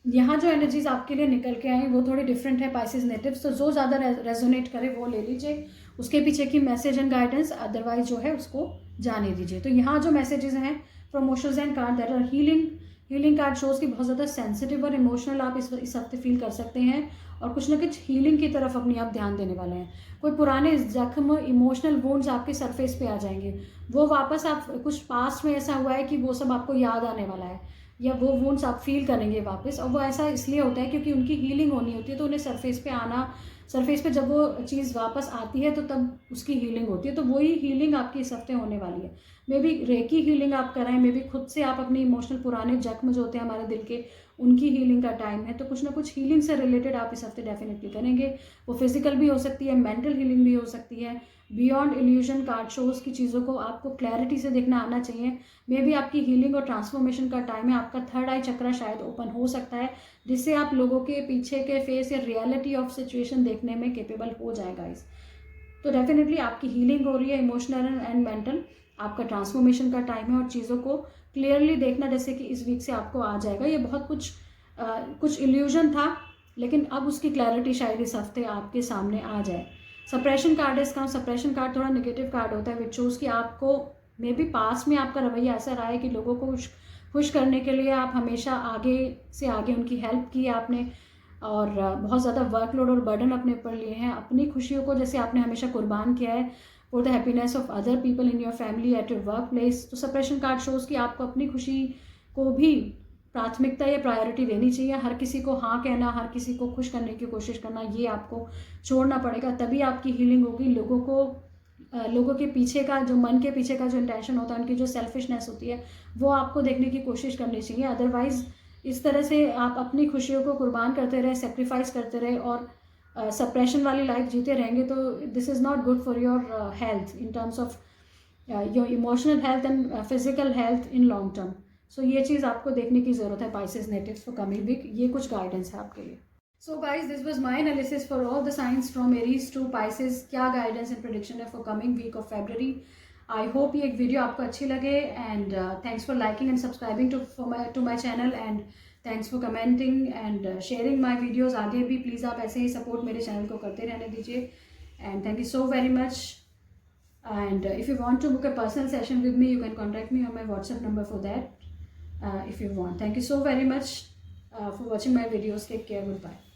यहाँ जो एनर्जीज आपके लिए निकल के आई वो थोड़ी डिफरेंट है पाइसेस नेटिव्स, तो जो ज़्यादा रेजोनेट करे वो ले लीजिए, उसके पीछे की मैसेज एंड गाइडेंस, अदरवाइज जो है उसको जाने दीजिए। तो यहाँ जो मैसेजेस हैं promotions and card that are healing card shows की बहुत ज़्यादा सेंसिटिव और इमोशनल आप इस हफ्ते फील कर सकते हैं, और कुछ ना कुछ हीलिंग की तरफ अपनी आप ध्यान देने वाले हैं। कोई पुराने जख्म, इमोशनल वुंड्स आपके सरफेस पे आ जाएंगे, वो वापस आप कुछ पास्ट में ऐसा हुआ है कि वो सब आपको याद आने वाला है, या वो वुंड्स आप फील करेंगे वापस। और वो ऐसा इसलिए होता है क्योंकि उनकी हीलिंग होनी होती है, तो उन्हें सरफेस पे जब वो चीज़ वापस आती है तो तब उसकी हीलिंग होती है। तो वही हीलिंग आपकी इस हफ्ते होने वाली है। मे बी रेकी हीलिंग आप कराएं, मे बी खुद से आप अपने इमोशनल पुराने जख्म जो होते हैं हमारे दिल के, उनकी हीलिंग का टाइम है। तो कुछ ना कुछ हीलिंग से रिलेटेड आप इस हफ्ते डेफिनेटली करेंगे। वो फिजिकल भी हो सकती है, मेंटल हीलिंग भी हो सकती है। बियॉन्ड इल्यूजन कार्ड शोज की चीज़ों को आपको क्लैरिटी से देखना आना चाहिए। मे बी आपकी हीलिंग और ट्रांसफॉर्मेशन का टाइम है। आपका थर्ड आई चक्रा शायद ओपन हो सकता है, जिससे आप लोगों के पीछे के फेस या रियलिटी ऑफ सिचुएशन देखने में केपेबल हो जाएगा इस। तो डेफिनेटली आपकी हीलिंग हो रही है, इमोशनल एंड मेंटल। आपका ट्रांसफॉर्मेशन का टाइम है और चीज़ों को क्लियरली देखना जैसे कि इस वीक से आपको आ जाएगा। ये बहुत कुछ इल्यूजन था, लेकिन अब उसकी क्लैरिटी शायद इस हफ्ते आपके सामने आ जाए। सप्रेशन कार्ड है इसका। सप्रेशन कार्ड थोड़ा नेगेटिव कार्ड होता है, विच शोज़ कि आपको मे बी पास में आपका रवैया ऐसा रहा है कि लोगों को खुश करने के लिए आप हमेशा आगे से आगे उनकी हेल्प की आपने, और बहुत ज़्यादा वर्कलोड और बर्डन अपने ऊपर लिए हैं। अपनी खुशियों को जैसे आपने हमेशा कुर्बान किया है for the happiness of other people in your family, eight your work place. तो सप्रेशन कार्ड शोज़ कि आपको अपनी खुशी को भी प्राथमिकता या प्रायोरिटी देनी चाहिए। हर किसी को हाँ कहना, हर किसी को खुश करने की कोशिश करना, ये आपको छोड़ना पड़ेगा, तभी आपकी हीलिंग होगी। लोगों के पीछे का जो मन के पीछे का जो इंटेंशन होता है, उनकी जो सेल्फिशनेस होती है, वो आपको देखने की कोशिश करनी चाहिए। अदरवाइज इस तरह से आप अपनी खुशियों को कुर्बान करते रहे, सेक्रीफाइस करते रहे और सप्रेशन वाली लाइफ जीते रहेंगे, तो this is not good for your health in terms of your emotional health and physical health in long term. So ये चीज़ आपको देखने की ज़रूरत है Pisces natives for coming week. ये कुछ गाइडेंस है आपके लिए। So guys, this was my analysis for all the signs from Aries to Pisces. क्या गाइडेंस एंड प्रेडिक्शन है for coming week of February. I hope ये एक वीडियो आपको अच्छी लगे, and thanks for liking and subscribing to my channel, and thanks for commenting and sharing my videos. आगे भी please आप ऐसे ही सपोर्ट मेरे चैनल को करते रहने दीजिए, and thank you so very much. And if you want to book a personal session with me, you can contact me on my WhatsApp number for that if you want. Thank you so very much for watching my videos. Take care. Goodbye.